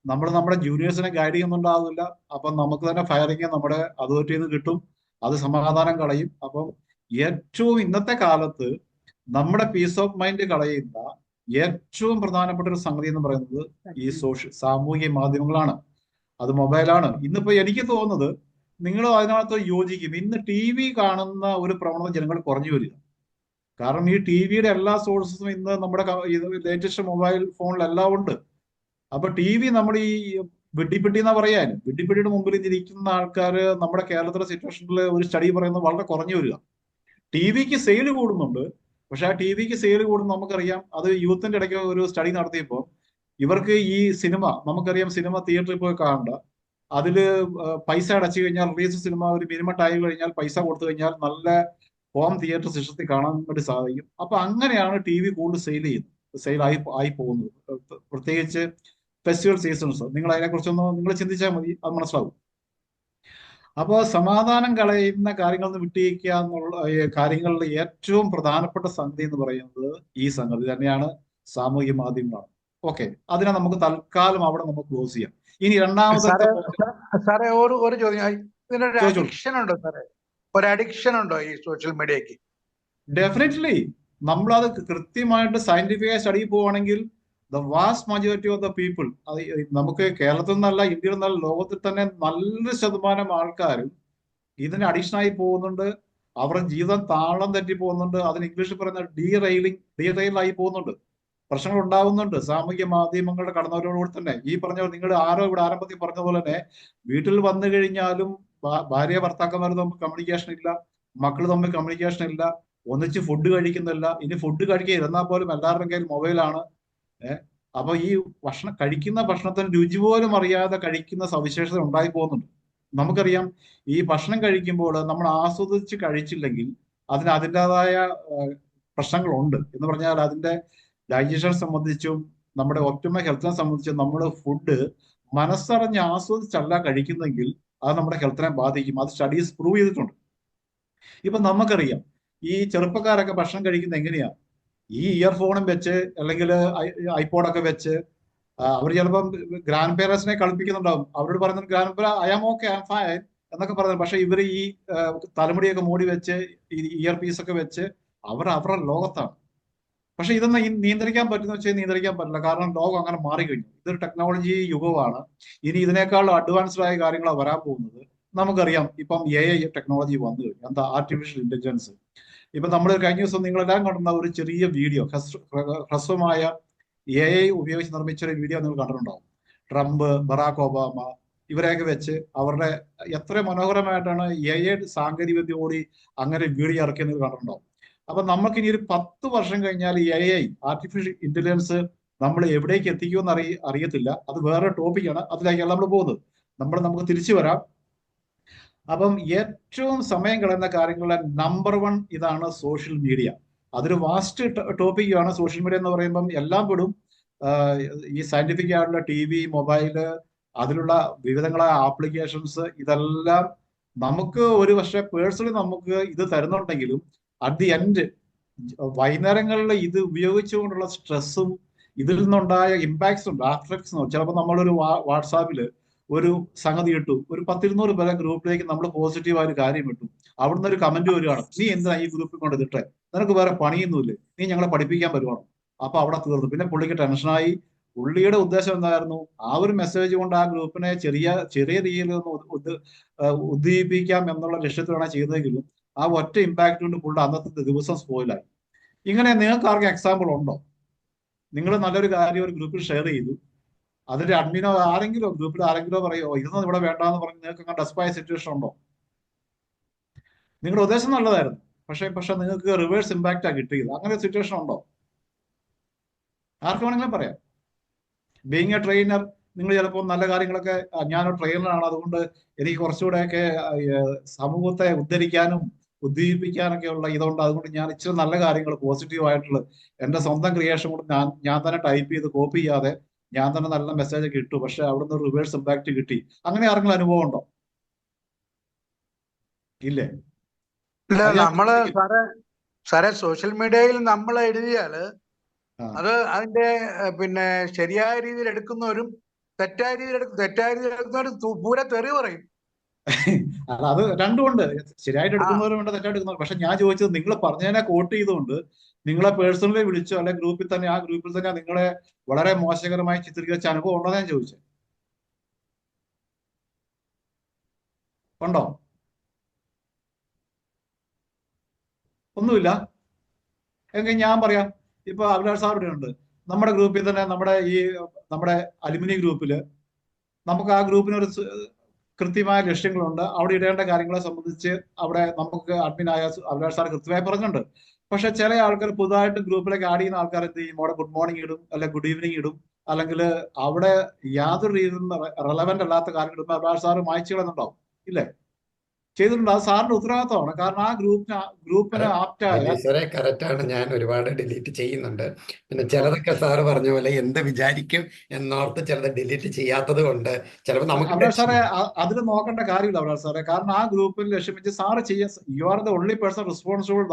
നമ്മുടെ ജൂനിയേഴ്സിനെ ഗൈഡ് ചെയ്യുന്നുണ്ടാവില്ല. അപ്പം നമുക്ക് തന്നെ ഫയറിങ് നമ്മുടെ അതോറിറ്റിയിൽ നിന്ന് കിട്ടും, അത് സമാധാനം കളയും. അപ്പം ഏറ്റവും ഇന്നത്തെ കാലത്ത് നമ്മുടെ പീസ് ഓഫ് മൈൻഡ് കളയുന്ന ഏറ്റവും പ്രധാനപ്പെട്ട ഒരു സംഗതി എന്ന് പറയുന്നത് ഈ സാമൂഹിക മാധ്യമങ്ങളാണ്, അത് മൊബൈലാണ്. ഇന്നിപ്പോ എനിക്ക് തോന്നുന്നത് നിങ്ങൾ അതിനകത്ത് യോജിക്കും. ഇന്ന് ടി വി കാണുന്ന ഒരു പ്രവണത ജനങ്ങൾ കുറഞ്ഞു വരിക. കാരണം ഈ ടി വിയുടെ എല്ലാ സോഴ്സസും ഇന്ന് നമ്മുടെ ലേറ്റസ്റ്റ് മൊബൈൽ ഫോണിലെല്ലാം ഉണ്ട്. അപ്പൊ ടി വി നമ്മൾ ഈ വിഡ്ഢിപ്പെട്ടി എന്നാ പറയാൻ, വിഡ്ഢിപ്പെട്ടിയുടെ മുമ്പിൽ ഇരിക്കുന്ന ആൾക്കാർ നമ്മുടെ കേരളത്തിലെ സിറ്റുവേഷനിൽ ഒരു സ്റ്റഡി പറയുന്നത് വളരെ കുറഞ്ഞു വരിക. ടി വിക്ക് സെയിൽ കൂടുന്നുണ്ട്, പക്ഷെ ആ ടി വിക്ക് സെയിൽ കൂടുന്ന നമുക്കറിയാം. അത് യൂത്തിന്റെ ഇടയ്ക്ക് ഒരു സ്റ്റഡി നടത്തിയപ്പോൾ ഇവർക്ക് ഈ സിനിമ, നമുക്കറിയാം സിനിമ തിയേറ്ററിൽ പോയി കാണണ്ട, അതില് പൈസ അടച്ചു കഴിഞ്ഞാൽ റിലീസ് സിനിമ ഒരു മിനിമം ടൈം കഴിഞ്ഞാൽ പൈസ കൊടുത്തു കഴിഞ്ഞാൽ നല്ല ഹോം തിയേറ്റർ സിസ്റ്റത്തിൽ കാണാൻ വേണ്ടി സാധിക്കും. അപ്പൊ അങ്ങനെയാണ് ടി വി കൂടുതൽ സെയിൽ ആയി പോകുന്നത്. പ്രത്യേകിച്ച് ഫെസ്റ്റിവൽ സീസൺസ്, നിങ്ങൾ അതിനെക്കുറിച്ചൊന്ന് നിങ്ങൾ ചിന്തിച്ചാൽ മതി, അത് മനസ്സിലാവും. അപ്പോൾ സമാധാനം കളയുന്ന കാര്യങ്ങളിൽ നിന്ന് വിട്ടുവയ്ക്കുക എന്നുള്ള കാര്യങ്ങളിൽ ഏറ്റവും പ്രധാനപ്പെട്ട സംഗതി എന്ന് പറയുന്നത് ഈ സംഗതി തന്നെയാണ്, സാമൂഹ്യ മാധ്യമങ്ങളാണ്. ഓക്കെ, അതിനെ നമുക്ക് തൽക്കാലം അവിടെ നമുക്ക് ക്ലോസ് ചെയ്യാം. ഇനി രണ്ടാമത്തെ സാറേ ഒരു ചോദ്യം, ഇതിനൊരു അഡിക്ഷൻ ഉണ്ടോ സാറേ? ഒരു അഡിക്ഷൻ ഉണ്ടോ ഈ സോഷ്യൽ മീഡിയക്ക്? ഡെഫിനറ്റ്ലി. നമ്മളത് കൃത്യമായിട്ട് സയന്റിഫിക് സ്റ്റഡി പോവുകയാണെങ്കിൽ the vast majority of the people, അത് നമുക്ക് കേരളത്തിൽ നിന്നല്ല ഇന്ത്യയിൽ നിന്നല്ല ലോകത്തിൽ തന്നെ നല്ലൊരു ശതമാനം ആൾക്കാരും ഇതിന് അഡിക്ഷനായി പോകുന്നുണ്ട്. അവരുടെ ജീവിതം താളം തെറ്റി പോകുന്നുണ്ട്. അതിന് ഇംഗ്ലീഷിൽ പറയുന്ന ഡീറെയിലായി പോകുന്നുണ്ട്. പ്രശ്നങ്ങൾ ഉണ്ടാവുന്നുണ്ട് സാമൂഹ്യ മാധ്യമങ്ങളുടെ കടന്നവരോടുകൂടി തന്നെ. ഈ പറഞ്ഞ നിങ്ങൾ ഇവിടെ ആരംഭത്തിൽ പറഞ്ഞ പോലെ തന്നെ വീട്ടിൽ വന്നു കഴിഞ്ഞാലും ഭാര്യ ഭർത്താക്കന്മാർ തമ്മിൽ കമ്മ്യൂണിക്കേഷൻ ഇല്ല, മക്കൾ തമ്മിൽ കമ്മ്യൂണിക്കേഷൻ ഇല്ല, ഒന്നിച്ച് ഫുഡ് കഴിക്കുന്നില്ല. ഇനി ഫുഡ് കഴിക്കുക ഇരുന്നാൽ പോലും എല്ലാവരുടെയും കയ്യിൽ മൊബൈലാണ്. അപ്പൊ ഈ കഴിക്കുന്ന ഭക്ഷണത്തിന് രുചി പോലും അറിയാതെ കഴിക്കുന്ന സവിശേഷത ഉണ്ടായി പോകുന്നുണ്ട്. നമുക്കറിയാം, ഈ ഭക്ഷണം കഴിക്കുമ്പോൾ നമ്മൾ ആസ്വദിച്ച് കഴിച്ചില്ലെങ്കിൽ അതിന് അതിൻ്റെതായ പ്രശ്നങ്ങളുണ്ട്. എന്ന് പറഞ്ഞാൽ അതിന്റെ ഡൈജഷൻ സംബന്ധിച്ചും നമ്മുടെ ഒപ്റ്റിമൽ ഹെൽത്തിനെ സംബന്ധിച്ചും നമ്മൾ ഫുഡ് മനസ്സറിഞ്ഞ് ആസ്വദിച്ചല്ല കഴിക്കുന്നെങ്കിൽ അത് നമ്മുടെ ഹെൽത്തിനെ ബാധിക്കും. അത് സ്റ്റഡീസ് പ്രൂവ് ചെയ്തിട്ടുണ്ട്. ഇപ്പൊ നമുക്കറിയാം, ഈ ചെറുപ്പക്കാരൊക്കെ ഭക്ഷണം കഴിക്കുന്നത് എങ്ങനെയാ? ഈ ഇയർഫോണും വെച്ച് അല്ലെങ്കിൽ ഐപോഡൊക്കെ വെച്ച് അവർ ചിലപ്പം ഗ്രാൻഡ് പേരൻസിനെ കളിപ്പിക്കുന്നുണ്ടാവും. അവരോട് പറയുന്നത് ഗ്രാൻഡ് പേര I am okay, I am fine എന്നൊക്കെ പറയുന്നത്. പക്ഷെ ഇവർ ഈ തലമുടിയൊക്കെ മൂടി വെച്ച് ഈ ഇയർ പീസൊക്കെ വെച്ച് അവരുടെ ലോകത്താണ്. പക്ഷെ ഇതൊന്നും നിയന്ത്രിക്കാൻ പറ്റുന്ന വെച്ചാൽ നിയന്ത്രിക്കാൻ പറ്റില്ല. കാരണം ലോകം അങ്ങനെ മാറിക്കഴിഞ്ഞു. ഇതൊരു ടെക്നോളജി യുഗമാണ്. ഇനി ഇതിനേക്കാൾ അഡ്വാൻസ്ഡ് ആയ കാര്യങ്ങളാണ് വരാൻ പോകുന്നത്. നമുക്കറിയാം, ഇപ്പം AI ടെക്നോളജി വന്നു കഴിഞ്ഞു, എന്താ ആർട്ടിഫിഷ്യൽ ഇന്റലിജൻസ്. ഇപ്പൊ നമ്മൾ കഴിഞ്ഞ ദിവസം നിങ്ങളെല്ലാം കണ്ടിരുന്ന ഒരു ചെറിയ വീഡിയോ, ഹ്രസ്വമായ AI ഉപയോഗിച്ച് നിർമ്മിച്ച ഒരു വീഡിയോ നിങ്ങൾ കണ്ടിട്ടുണ്ടാവും. ട്രംപ്, ബറാക്ക് ഒബാമ ഇവരെയൊക്കെ വെച്ച് അവരുടെ എത്ര മനോഹരമായിട്ടാണ് AI സാങ്കേതിക വിദ്യ കൂടി അങ്ങനെ വീഡിയോ ഇറക്കിയെന്ന് കണ്ടിട്ടുണ്ടാവും. അപ്പൊ നമുക്ക് ഇനി ഒരു 10 വർഷം കഴിഞ്ഞാൽ ഈ AI ആർട്ടിഫിഷ്യൽ ഇന്റലിജൻസ് നമ്മൾ എവിടേക്ക് എത്തിക്കുമെന്ന് അറിയത്തില്ല. അത് വേറെ ടോപ്പിക്കാണ്, അതിലേക്കാണ് നമ്മൾ പോകുന്നത്. നമുക്ക് തിരിച്ചു വരാം. അപ്പം ഏറ്റവും സമയം കളയുന്ന കാര്യങ്ങളുടെ നമ്പർ 1 ഇതാണ് സോഷ്യൽ മീഡിയ. അതൊരു വാസ്റ്റ് ടോപ്പിക്കാണ്. സോഷ്യൽ മീഡിയ എന്ന് പറയുമ്പം എല്ലാം പെടും. ഈ സയന്റിഫിക് ആയിട്ടുള്ള TV, മൊബൈല്, അതിലുള്ള വിവിധങ്ങളായ ആപ്ലിക്കേഷൻസ്, ഇതെല്ലാം നമുക്ക് ഒരു പക്ഷേ പേഴ്സണലി നമുക്ക് ഇത് തരുന്നുണ്ടെങ്കിലും അറ്റ് ദി എൻഡ് വൈകുന്നേരങ്ങളിൽ ഇത് ഉപയോഗിച്ചുകൊണ്ടുള്ള സ്ട്രെസ്സും ഇതിൽ നിന്നുണ്ടായ ഇമ്പാക്ട്സ് ഉണ്ട്, ആഫ്റ്റർ എഫക്ട്സ്. ചിലപ്പോൾ നമ്മളൊരു വാട്സാപ്പിൽ ഒരു സംഗതി ഇട്ടു, ഒരു 10-200 പേരെ ഗ്രൂപ്പിലേക്ക് നമ്മൾ പോസിറ്റീവായ ഒരു കാര്യം ഇട്ടു, അവിടുന്ന് ഒരു കമന്റ് വരികയാണ്, നീ എന്തിനാ ഈ ഗ്രൂപ്പിൽ കൊണ്ട് ഇതിട്ടെ, നിനക്ക് വേറെ പണിയൊന്നുമില്ലേ, നീ ഞങ്ങളെ പഠിപ്പിക്കാൻ വരുവാണോ? അപ്പൊ അവിടെ തീർന്നു. പിന്നെ പുള്ളിക്ക് ടെൻഷനായി. പുള്ളിയുടെ ഉദ്ദേശം എന്തായിരുന്നു? ആ ഒരു മെസ്സേജ് കൊണ്ട് ആ ഗ്രൂപ്പിനെ ചെറിയ രീതിയിൽ ഒന്ന് ഉദ്ദീപിക്കാം എന്നുള്ള ലക്ഷ്യത്തിലാണ് ചെയ്തതെങ്കിലും ആ ഒറ്റ ഇമ്പാക്ട് കൊണ്ട് പുള്ളി അന്നത്തെ ദിവസം സ്പോയിലായി. ഇങ്ങനെ നിങ്ങൾക്ക് ആർക്കും എക്സാമ്പിൾ ഉണ്ടോ? നിങ്ങൾ നല്ലൊരു കാര്യം ഒരു ഗ്രൂപ്പിൽ ഷെയർ ചെയ്തു, അതിന്റെ അഡ്മിനോ ആരെങ്കിലും ഗ്രൂപ്പിൽ ആരെങ്കിലും പറയോ ഇതൊന്നും ഇവിടെ വേണ്ടാന്ന് പറഞ്ഞ് നിങ്ങൾക്ക് അങ്ങനെ ഡെസ്പായ സിറ്റുവേഷൻ ഉണ്ടോ? നിങ്ങളുടെ ഉദ്ദേശം നല്ലതായിരുന്നു, പക്ഷെ നിങ്ങൾക്ക് റിവേഴ്സ് ഇമ്പാക്റ്റ് ആ കിട്ടിയത്. അങ്ങനെ ഒരു സിറ്റുവേഷൻ ഉണ്ടോ? ആർക്ക് വേണമെങ്കിലും പറയാം. ബീങ് എ ട്രെയിനർ, നിങ്ങൾ ചിലപ്പോൾ നല്ല കാര്യങ്ങളൊക്കെ, ഞാനൊരു ട്രെയിനറാണ്, അതുകൊണ്ട് എനിക്ക് കുറച്ചുകൂടെയൊക്കെ സമൂഹത്തെ ഉദ്ധരിക്കാനും ഉദ്ദീപിക്കാനൊക്കെ ഉള്ള ഇതുകൊണ്ട്, അതുകൊണ്ട് ഞാൻ ഇച്ചിരി നല്ല കാര്യങ്ങൾ പോസിറ്റീവായിട്ടുള്ള എൻ്റെ സ്വന്തം ക്രിയേഷൻ കൊണ്ട് ഞാൻ തന്നെ ടൈപ്പ് ചെയ്ത് കോപ്പി ചെയ്യാതെ ഞാൻ തന്നെ നല്ല മെസ്സേജ് ഒക്കെ ഇട്ടു, പക്ഷെ അവിടുന്ന് റിവേഴ്സ് ഇമ്പാക്ട് കിട്ടി. അങ്ങനെ ആർക്കെങ്കിലും അനുഭവം ഉണ്ടോ? ഇല്ലേ? ഇല്ല, നമ്മള് സാറേ സോഷ്യൽ മീഡിയയിൽ നമ്മൾ എഴുതിയാല് അത് അതിന്റെ പിന്നെ ശരിയായ രീതിയിൽ എടുക്കുന്നവരും തെറ്റായ രീതിയിൽ എടുക്കുന്നവരും പൂരെ തെറി പറയും. അല്ല, അത് രണ്ടുമുണ്ട്. ശരിയായിട്ട് എടുക്കുന്നവരുണ്ട്, തെറ്റായിട്ട് എടുക്കുന്നവർ. പക്ഷെ ഞാൻ ചോദിച്ചത്, നിങ്ങൾ പറഞ്ഞതിനെ കോട്ട് ചെയ്തുകൊണ്ട് നിങ്ങളെ പേഴ്സണലി വിളിച്ചോ അല്ലെ ഗ്രൂപ്പിൽ തന്നെ, ആ ഗ്രൂപ്പിൽ തന്നെ നിങ്ങളെ വളരെ മോശകരമായി ചിത്രീകരിച്ച അനുഭവം ഉണ്ടോ ഞാൻ ചോദിച്ചത്. ഉണ്ടോ? ഒന്നുമില്ല എങ്കിൽ ഞാൻ പറയാം. ഇപ്പൊ അഭിലാഷ് സാർ ഇവിടെ ഉണ്ട്. നമ്മുടെ ഗ്രൂപ്പിൽ തന്നെ, നമ്മുടെ അലുമിനി ഗ്രൂപ്പില് നമുക്ക് ആ ഗ്രൂപ്പിനൊരു കൃത്യമായ ലക്ഷ്യങ്ങളുണ്ട്. അവിടെ ഇടേണ്ട കാര്യങ്ങളെ സംബന്ധിച്ച് അവിടെ നമുക്ക് അഡ്മിനായ അഭിലാഷ് സാർ കൃത്യമായി പറഞ്ഞിട്ടുണ്ട്. പക്ഷെ ചില ആൾക്കാർ പുതുതായിട്ട് ഗ്രൂപ്പിലേക്ക് ആഡ് ചെയ്യുന്ന ആൾക്കാർ എന്ത് ചെയ്യും? അവിടെ ഗുഡ് മോർണിംഗ് ഇടും, അല്ലെങ്കിൽ ഗുഡ് ഈവനിങ് ഇടും, അല്ലെങ്കിൽ അവിടെ യാതൊരു രീതിയിലും റെലവെന്റ് അല്ലാത്ത കാര്യങ്ങൾ ഇടുമ്പോൾ അഭിലാഷ് സാർ മായ്ച്ചു കളയുന്നുണ്ടാവും. ഇല്ലേ? ചെയ്തിട്ടുണ്ട്. അത് സാറിന്റെ ഉത്തരവാദിത്തമാണ്. കാരണം ആ ഗ്രൂപ്പിന് ആപ്റ്റായ കറക്റ്റാണ്. ഞാൻ ഒരുപാട് ഡിലീറ്റ് ചെയ്യുന്നുണ്ട്. പിന്നെ ചിലതൊക്കെ സാറ് പറഞ്ഞ പോലെ എന്ത് വിചാരിക്കും എന്നോർത്ത് ചിലത് ഡിലീറ്റ് ചെയ്യാത്തത് കൊണ്ട് ചിലപ്പോൾ നമുക്ക് അഭിലാഷ് സാറെ അതിൽ നോക്കേണ്ട കാര്യമില്ല അഭിലാഷ് സാറെ. കാരണം ആ ഗ്രൂപ്പിൽ ലക്ഷ്യമിച്ച് സാറ് ചെയ്യാൻ, you are the only person responsible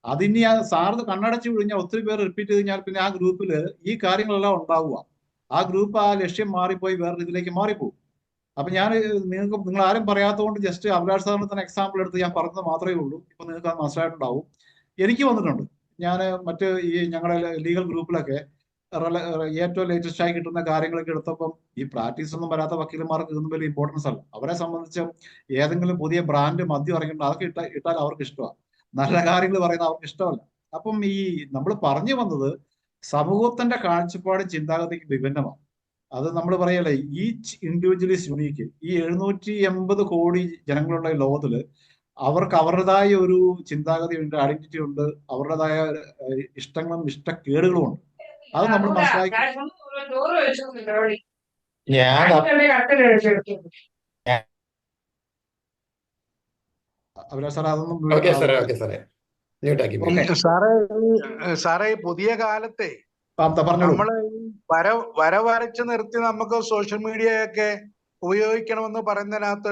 അതിനി സാറ് കണ്ണടച്ച് കഴിഞ്ഞാൽ ഒത്തിരി പേര് റിപ്പീറ്റ് ചെയ്ത് കഴിഞ്ഞാൽ പിന്നെ ആ ഗ്രൂപ്പിൽ ഈ കാര്യങ്ങളെല്ലാം ഉണ്ടാവുക. ആ ഗ്രൂപ്പ് ആ ലക്ഷ്യം മാറിപ്പോയി വേറെ ഇതിലേക്ക് മാറിപ്പോകും. അപ്പൊ നിങ്ങൾ ആരും പറയാത്തതുകൊണ്ട് ജസ്റ്റ് അഭിലാഷ് സാറിന് തന്നെ എക്സാമ്പിൾ എടുത്ത് ഞാൻ പറഞ്ഞത് മാത്രമേ ഉള്ളൂ. ഇപ്പൊ നിങ്ങൾക്ക് അത് മനസ്സിലായിട്ടുണ്ടാവും. എനിക്ക് വന്നിട്ടുണ്ട്. ഞാൻ മറ്റ് ഈ ഞങ്ങളുടെ ലീഗൽ ഗ്രൂപ്പിലൊക്കെ ഏറ്റവും ലേറ്റസ്റ്റ് ആയി കിട്ടുന്ന കാര്യങ്ങളൊക്കെ എടുത്തപ്പം ഈ പ്രാക്ടീസ് ഒന്നും വരാത്ത വക്കീലന്മാർക്ക് ഇതൊന്നും വലിയ ഇമ്പോർട്ടൻസ് അല്ല. അവരെ സംബന്ധിച്ച് ഏതെങ്കിലും പുതിയ ബ്രാൻഡ് മദ്യം ഇറങ്ങിയിട്ട് അതൊക്കെ ഇട്ടാൽ അവർക്ക് ഇഷ്ടമാണ്. നല്ല കാര്യങ്ങൾ പറയുന്നത് അവർക്ക് ഇഷ്ടമല്ല. അപ്പം ഈ നമ്മൾ പറഞ്ഞു വന്നത് സമൂഹത്തിന്റെ കാഴ്ചപ്പാടും ചിന്താഗതിക്ക് വിഭിന്നമാണ്. അത് നമ്മൾ പറയല്ലേ, ഈച്ച് ഇൻഡിവിജ്വൽ ഈസ് യുണീക്ക്. ഈ 780 കോടി ജനങ്ങളുള്ള ഈ ലോകത്തില് അവർക്ക് അവരുടേതായ ഒരു ചിന്താഗതി ഉണ്ട്, ഐഡന്റിറ്റി ഉണ്ട്, അവരുടേതായ ഇഷ്ടങ്ങളും ഇഷ്ടക്കേടുകളും ഉണ്ട്. അത് നമ്മൾ മനസ്സിലാക്കി. അഭിലാഷ് സാർ അതൊന്നും സാറേ പുതിയ കാലത്തെ പറഞ്ഞോളൂ. നമ്മള് വരച്ച് നിർത്തി നമുക്ക് സോഷ്യൽ മീഡിയയൊക്കെ ഉപയോഗിക്കണമെന്ന് പറയുന്നതിനകത്ത്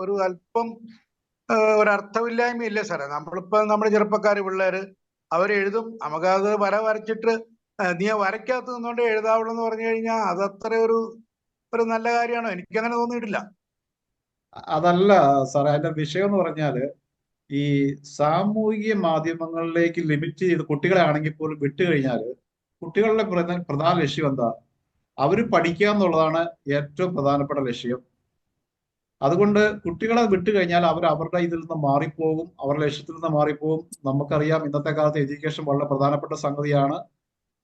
ഒരു അല്പം ഒരർത്ഥമില്ലായ്മയില്ലേ സാറേ? നമ്മളിപ്പോ നമ്മുടെ ചെറുപ്പക്കാര് പിള്ളേര് അവരെഴുതും, നമുക്കത് വരച്ചിട്ട് നീ വരയ്ക്കകത്ത് നിന്നുകൊണ്ട് എഴുതാവുള്ളൂ എന്ന് പറഞ്ഞു കഴിഞ്ഞാൽ അതത്ര ഒരു നല്ല കാര്യമാണോ? എനിക്കങ്ങനെ തോന്നിയിട്ടില്ല. അതല്ല സാറേ, അതിന്റെ വിഷയം എന്ന് പറഞ്ഞാല് ഈ സാമൂഹിക മാധ്യമങ്ങളിലേക്ക് ലിമിറ്റ് ചെയ്ത് കുട്ടികളെ ആണെങ്കിൽ പോലും വിട്ടുകഴിഞ്ഞാല് കുട്ടികളുടെ പ്രധാന ലക്ഷ്യം എന്താ? അവര് പഠിക്കുക എന്നുള്ളതാണ് ഏറ്റവും പ്രധാനപ്പെട്ട ലക്ഷ്യം. അതുകൊണ്ട് കുട്ടികളെ വിട്ടുകഴിഞ്ഞാൽ അവർ അവരുടെ ഇതിൽ നിന്ന് മാറിപ്പോകും, അവരുടെ ലക്ഷ്യത്തിൽ നിന്ന് മാറിപ്പോകും. നമുക്കറിയാം ഇന്നത്തെ കാലത്ത് എഡ്യൂക്കേഷൻ വളരെ പ്രധാനപ്പെട്ട സംഗതിയാണ്.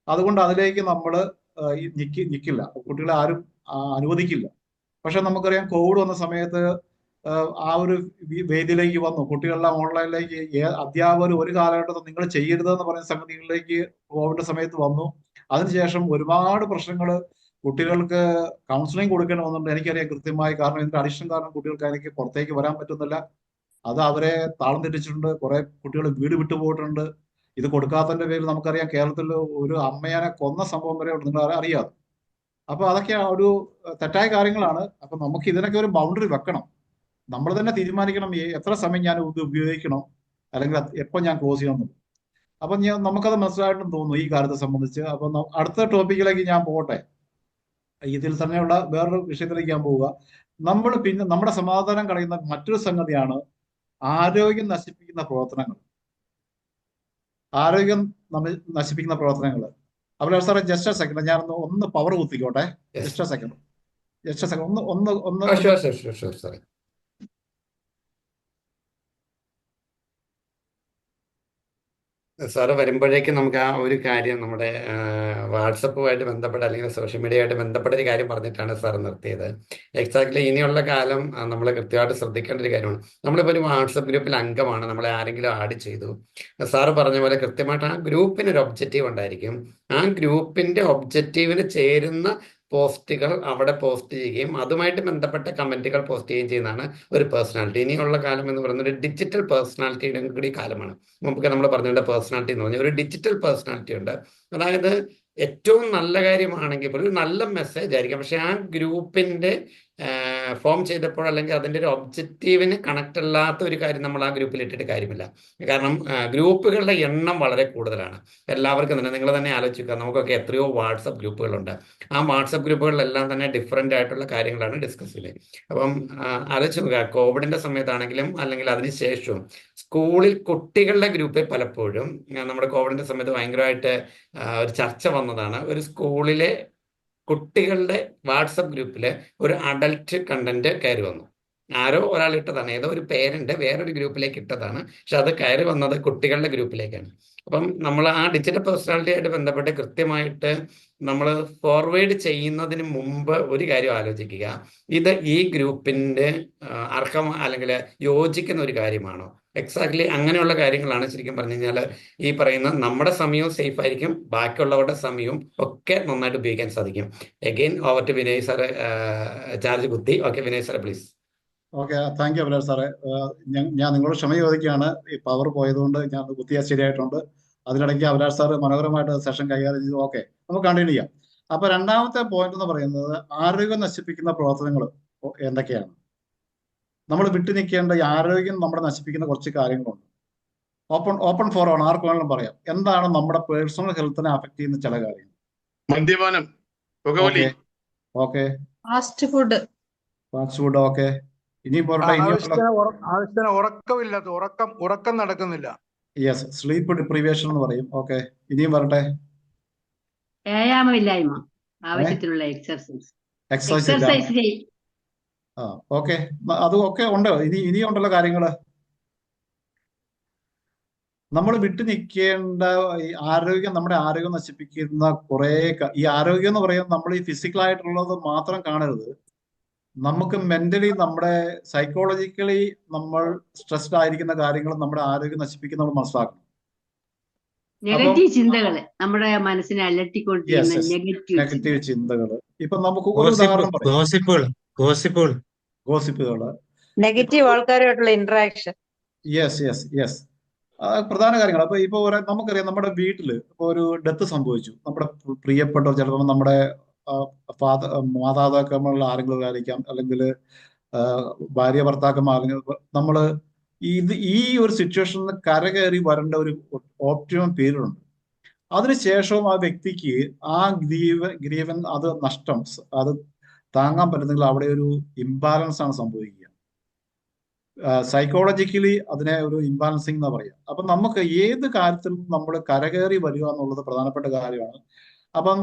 അതുകൊണ്ട് അതിലേക്ക് നമ്മൾ നിൽക്കില്ല, കുട്ടികളെ ആരും അനുവദിക്കില്ല. പക്ഷെ നമുക്കറിയാം കോവിഡ് വന്ന സമയത്ത് ആ ഒരു വേദിയിലേക്ക് വന്നു. കുട്ടികളെല്ലാം ഓൺലൈനിലേക്ക്, അധ്യാപകർ ഒരു കാലഘട്ടത്തിൽ നിങ്ങൾ ചെയ്യരുതെന്ന് പറയുന്ന സംഗതികളിലേക്ക് കോവിഡ് സമയത്ത് വന്നു. അതിനുശേഷം ഒരുപാട് പ്രശ്നങ്ങൾ കുട്ടികൾക്ക് കൗൺസിലിംഗ് കൊടുക്കേണ്ടി വന്നിട്ടുണ്ട്. എനിക്കറിയാം കൃത്യമായി. കാരണം ഇതിന്റെ അഡിക്ഷൻ കാരണം കുട്ടികൾക്ക് അതിലേക്ക് പുറത്തേക്ക് വരാൻ പറ്റുന്നില്ല. അത് അവരെ താളം തെറ്റിച്ചിട്ടുണ്ട്. കുറെ കുട്ടികൾ വീട് വിട്ടു പോയിട്ടുണ്ട്. ഇത് കൊടുക്കാത്തതിന്റെ പേരിൽ നമുക്കറിയാം കേരളത്തിൽ ഒരു അമ്മയാനെ കൊന്ന സംഭവം വരെ നിങ്ങൾ അറിയാതെ. അപ്പൊ അതൊക്കെ ഒരു തെറ്റായ കാര്യങ്ങളാണ്. അപ്പൊ നമുക്ക് ഇതിനൊക്കെ ഒരു ബൗണ്ടറി വെക്കണം. നമ്മൾ തന്നെ തീരുമാനിക്കണം എത്ര സമയം ഞാൻ ഇത് ഉപയോഗിക്കണം, അല്ലെങ്കിൽ എപ്പോൾ ഞാൻ ക്ലോസ് ചെയ്യണം. അപ്പൊ നമുക്കത് മനസ്സിലായിട്ടും തോന്നുന്നു ഈ കാര്യത്തെ സംബന്ധിച്ച്. അപ്പൊ അടുത്ത ടോപ്പിക്കിലേക്ക് ഞാൻ പോകട്ടെ. ഇതിൽ തന്നെയുള്ള വേറൊരു വിഷയത്തിലേക്ക് ഞാൻ പോവുക. നമ്മൾ പിന്നെ നമ്മുടെ സമാധാനം കളയുന്ന മറ്റൊരു സംഗതിയാണ് ആരോഗ്യം നശിപ്പിക്കുന്ന പ്രവർത്തനങ്ങൾ. ആരോഗ്യം നശിപ്പിക്കുന്ന പ്രവർത്തനങ്ങൾ. അപ്പോൾ സാറേ ജസ്റ്റ് എ സെക്കൻഡ്, ഞാൻ ഒന്ന് പവർ കുത്തിക്കോട്ടെ. ജസ്റ്റ് എ സെക്കൻഡ് സാറേ. സാറ് വരുമ്പോഴേക്കും നമുക്ക് ആ ഒരു കാര്യം നമ്മുടെ വാട്സപ്പുമായിട്ട് ബന്ധപ്പെട്ട അല്ലെങ്കിൽ സോഷ്യൽ മീഡിയയായിട്ട് ബന്ധപ്പെട്ട ഒരു കാര്യം പറഞ്ഞിട്ടാണ് സാർ നിർത്തിയത്. എക്സാക്ട്ലി ഇനിയുള്ള കാലം നമ്മൾ കൃത്യമായിട്ട് ശ്രദ്ധിക്കേണ്ട ഒരു കാര്യമാണ്. നമ്മളിപ്പോൾ ഒരു വാട്സപ്പ് ഗ്രൂപ്പിൽ അംഗമാണ്, നമ്മളെ ആരെങ്കിലും ആഡ് ചെയ്തു. സാറ് പറഞ്ഞ പോലെ കൃത്യമായിട്ട് ആ ഗ്രൂപ്പിന് ഒരു ഒബ്ജക്റ്റീവ് ഉണ്ടായിരിക്കും. ആ ഗ്രൂപ്പിന്റെ ഒബ്ജക്റ്റീവിന് ചേരുന്ന പോസ്റ്റുകൾ അവിടെ പോസ്റ്റ് ചെയ്യുകയും അതുമായിട്ട് ബന്ധപ്പെട്ട കമന്റുകൾ പോസ്റ്റ് ചെയ്യുകയും ചെയ്യുന്നതാണ് ഒരു പേഴ്സണാലിറ്റി. ഇനിയുള്ള കാലം എന്ന് പറയുന്നത് ഒരു ഡിജിറ്റൽ പേഴ്സണാലിറ്റിയുടെ കൂടി കാലമാണ്. മുമ്പ് നമ്മൾ പറഞ്ഞിട്ടുണ്ട് പേഴ്സണാലിറ്റി എന്ന് പറഞ്ഞാൽ ഒരു ഡിജിറ്റൽ പേഴ്സണാലിറ്റി ഉണ്ട്. അതായത് ഏറ്റവും നല്ല കാര്യമാണെങ്കിൽ പോലും ഒരു നല്ല മെസ്സേജ് ആയിരിക്കും, പക്ഷെ ആ ഗ്രൂപ്പിന്റെ ഫോം ചെയ്തപ്പോൾ അല്ലെങ്കിൽ അതിൻ്റെ ഒരു ഒബ്ജക്റ്റീവിന് കണക്ട് അല്ലാത്ത ഒരു കാര്യം നമ്മൾ ആ ഗ്രൂപ്പിൽ ഇട്ടിട്ട് കാര്യമില്ല. കാരണം ഗ്രൂപ്പുകളുടെ എണ്ണം വളരെ കൂടുതലാണ്. എല്ലാവർക്കും തന്നെ നിങ്ങൾ തന്നെ ആലോചിക്കുക, നമുക്കൊക്കെ എത്രയോ വാട്സപ്പ് ഗ്രൂപ്പുകളുണ്ട്. ആ വാട്സപ്പ് ഗ്രൂപ്പുകളിലെല്ലാം തന്നെ ഡിഫറെൻ്റ് ആയിട്ടുള്ള കാര്യങ്ങളാണ് ഡിസ്കസ് ചെയ്യുന്നത്. അപ്പം ആലോചിച്ച് നോക്കുക, കോവിഡിന്റെ സമയത്താണെങ്കിലും അല്ലെങ്കിൽ അതിന് ശേഷവും സ്കൂളിൽ കുട്ടികളുടെ ഗ്രൂപ്പിൽ പലപ്പോഴും നമ്മുടെ കോവിഡിന്റെ സമയത്ത് ഭയങ്കരമായിട്ട് ഒരു ചർച്ച വന്നതാണ്. ഒരു സ്കൂളിലെ കുട്ടികളുടെ വാട്സപ്പ് ഗ്രൂപ്പിൽ ഒരു അഡൽട്ട് കണ്ടന്റ് കയറി വന്നു. ആരോ ഒരാൾ ഇട്ടതാണ്, ഏതോ ഒരു പേരന്റ് വേറൊരു ഗ്രൂപ്പിലേക്ക് ഇട്ടതാണ്, പക്ഷെ അത് കയറി വന്നത് കുട്ടികളുടെ ഗ്രൂപ്പിലേക്കാണ്. അപ്പം നമ്മൾ ആ ഡിജിറ്റൽ പേഴ്സണാലിറ്റി ആയിട്ട് ബന്ധപ്പെട്ട് കൃത്യമായിട്ട് നമ്മൾ ഫോർവേഡ് ചെയ്യുന്നതിന് മുമ്പ് ഒരു കാര്യം ആലോചിക്കുക, ഇത് ഈ ഗ്രൂപ്പിന്റെ അല്ലെങ്കിൽ യോജിക്കുന്ന ഒരു കാര്യമാണോ? എക്സാക്ട്ലി അങ്ങനെയുള്ള കാര്യങ്ങളാണ് ശരിക്കും പറഞ്ഞു കഴിഞ്ഞാൽ ഈ പറയുന്ന നമ്മുടെ സമയവും സേഫ് ആയിരിക്കും, ബാക്കിയുള്ളവരുടെ സമയവും ഒക്കെ നന്നായിട്ട് ഉപയോഗിക്കാൻ സാധിക്കും. Again over to Vinay sir, charge കുത്തി. ഓക്കെ വിനയ് സാറെ please. Okay, thank you Abhilash സാറേ. ഞാൻ നിങ്ങളോട് ക്ഷമ ചോദിക്കുകയാണ്. ഈ പവർ പോയതുകൊണ്ട് ഞാൻ കുത്തിയാൽ ശരിയായിട്ടുണ്ട്. അതിനിടയ്ക്ക് അഭിലാഷ് സാറ് മനോഹരമായിട്ട് സെഷൻ കൈകാര്യം ചെയ്തു. ഓക്കെ, നമുക്ക് കണ്ടിന്യൂ ചെയ്യാം. അപ്പൊ രണ്ടാമത്തെ പോയിന്റ് എന്ന് പറയുന്നത് ആരോഗ്യം നശിപ്പിക്കുന്ന പ്രവർത്തനങ്ങൾ എന്തൊക്കെയാണ്? നമ്മൾ വിട്ടു നിൽക്കേണ്ട ഈ ആരോഗ്യം നമ്മുടെ നശിപ്പിക്കുന്ന കുറച്ച് കാര്യങ്ങളുണ്ട്. ഓപ്പൺ ഫോറമാണ്, ആർക്ക് വേണമെങ്കിലും പറയാം. എന്താണ് നമ്മുടെ പേഴ്സണൽ ഹെൽത്തിനെ അഫക്ട് ചെയ്യുന്ന ചില കാര്യങ്ങൾ? മദ്യപാനം, പുകവലി. Okay, fast food. ഓക്കെ. ഇനി പോരട്ടെ, ആവശ്യത്തിന് ഉറക്കമില്ലാത്ത ഉറക്കം നടക്കുന്നില്ല. യെസ്, സ്ലീപ്പ് ഡിപ്രിവേഷൻ എന്ന് പറയും. ഓക്കെ, ഇനിയും വരട്ടെ. വ്യായാമമില്ലായ്മ, ആവശ്യത്തിലുള്ള എക്സർസൈസ്. ഓക്കെ, അതും ഒക്കെ ഉണ്ട്. ഇനിയും ഉണ്ടല്ലോ കാര്യങ്ങള്. നമ്മൾ വിട്ടു നിൽക്കേണ്ട നമ്മുടെ ആരോഗ്യം നശിപ്പിക്കുന്ന കുറെ ഈ ആരോഗ്യം എന്ന് പറയുന്നത് നമ്മൾ ഈ ഫിസിക്കൽ ആയിട്ടുള്ളത് മാത്രം കാണരുത്. നമുക്ക് മെന്റലി, നമ്മുടെ സൈക്കോളജിക്കലി നമ്മൾ സ്ട്രെസ്ഡ് ആയിരിക്കുന്ന കാര്യങ്ങൾ നമ്മുടെ ആരോഗ്യം നശിപ്പിക്കുന്ന നമ്മൾ മനസ്സിലാക്കണം. നെഗറ്റീവ് ചിന്തകള് നമ്മുടെ മനസ്സിനെ അലട്ടിക്കൊണ്ടിരിക്കുന്ന നെഗറ്റീവ് ചിന്തകള്. ഇപ്പൊ നമുക്ക് ഒരു ഉദാഹരണം പറയാം. ഗോസിപ്പുകള്, നെഗറ്റീവ് ആൾക്കാരുമായിട്ടുള്ള ഇന്ററാക്ഷൻ. യെസ് പ്രധാന കാര്യങ്ങൾ. അപ്പൊ ഇപ്പൊ നമുക്കറിയാം, നമ്മുടെ വീട്ടില് ഇപ്പൊ ഒരു ഡെത്ത് സംഭവിച്ചു. നമ്മുടെ പ്രിയപ്പെട്ടവർ, ചിലപ്പോൾ നമ്മുടെ മാതാപിതാക്കൾ ആരെങ്കിലും ആയിരിക്കാം, അല്ലെങ്കിൽ ഭാര്യ ഭർത്താക്കന്മാർ. നമ്മള് ഈ ഒരു സിറ്റുവേഷനിൽ കരകയറി വരേണ്ട ഒരു ഓപ്റ്റിമം പീരീഡ് ഉണ്ട്. അതിനുശേഷവും ആ വ്യക്തിക്ക് ആ ഗ്രീവൻ നഷ്ടം അത് താങ്ങാൻ പറ്റുന്നെങ്കിൽ അവിടെ ഒരു ഇംബാലൻസ് ആണ് സംഭവിക്കുക. സൈക്കോളജിക്കലി അതിനെ ഒരു ഇംബാലൻസിങ് എന്ന് പറയാം. അപ്പൊ നമുക്ക് ഏത് കാര്യത്തിലും നമ്മൾ കരകയറി വരിക എന്നുള്ളത് പ്രധാനപ്പെട്ട കാര്യമാണ്. അപ്പം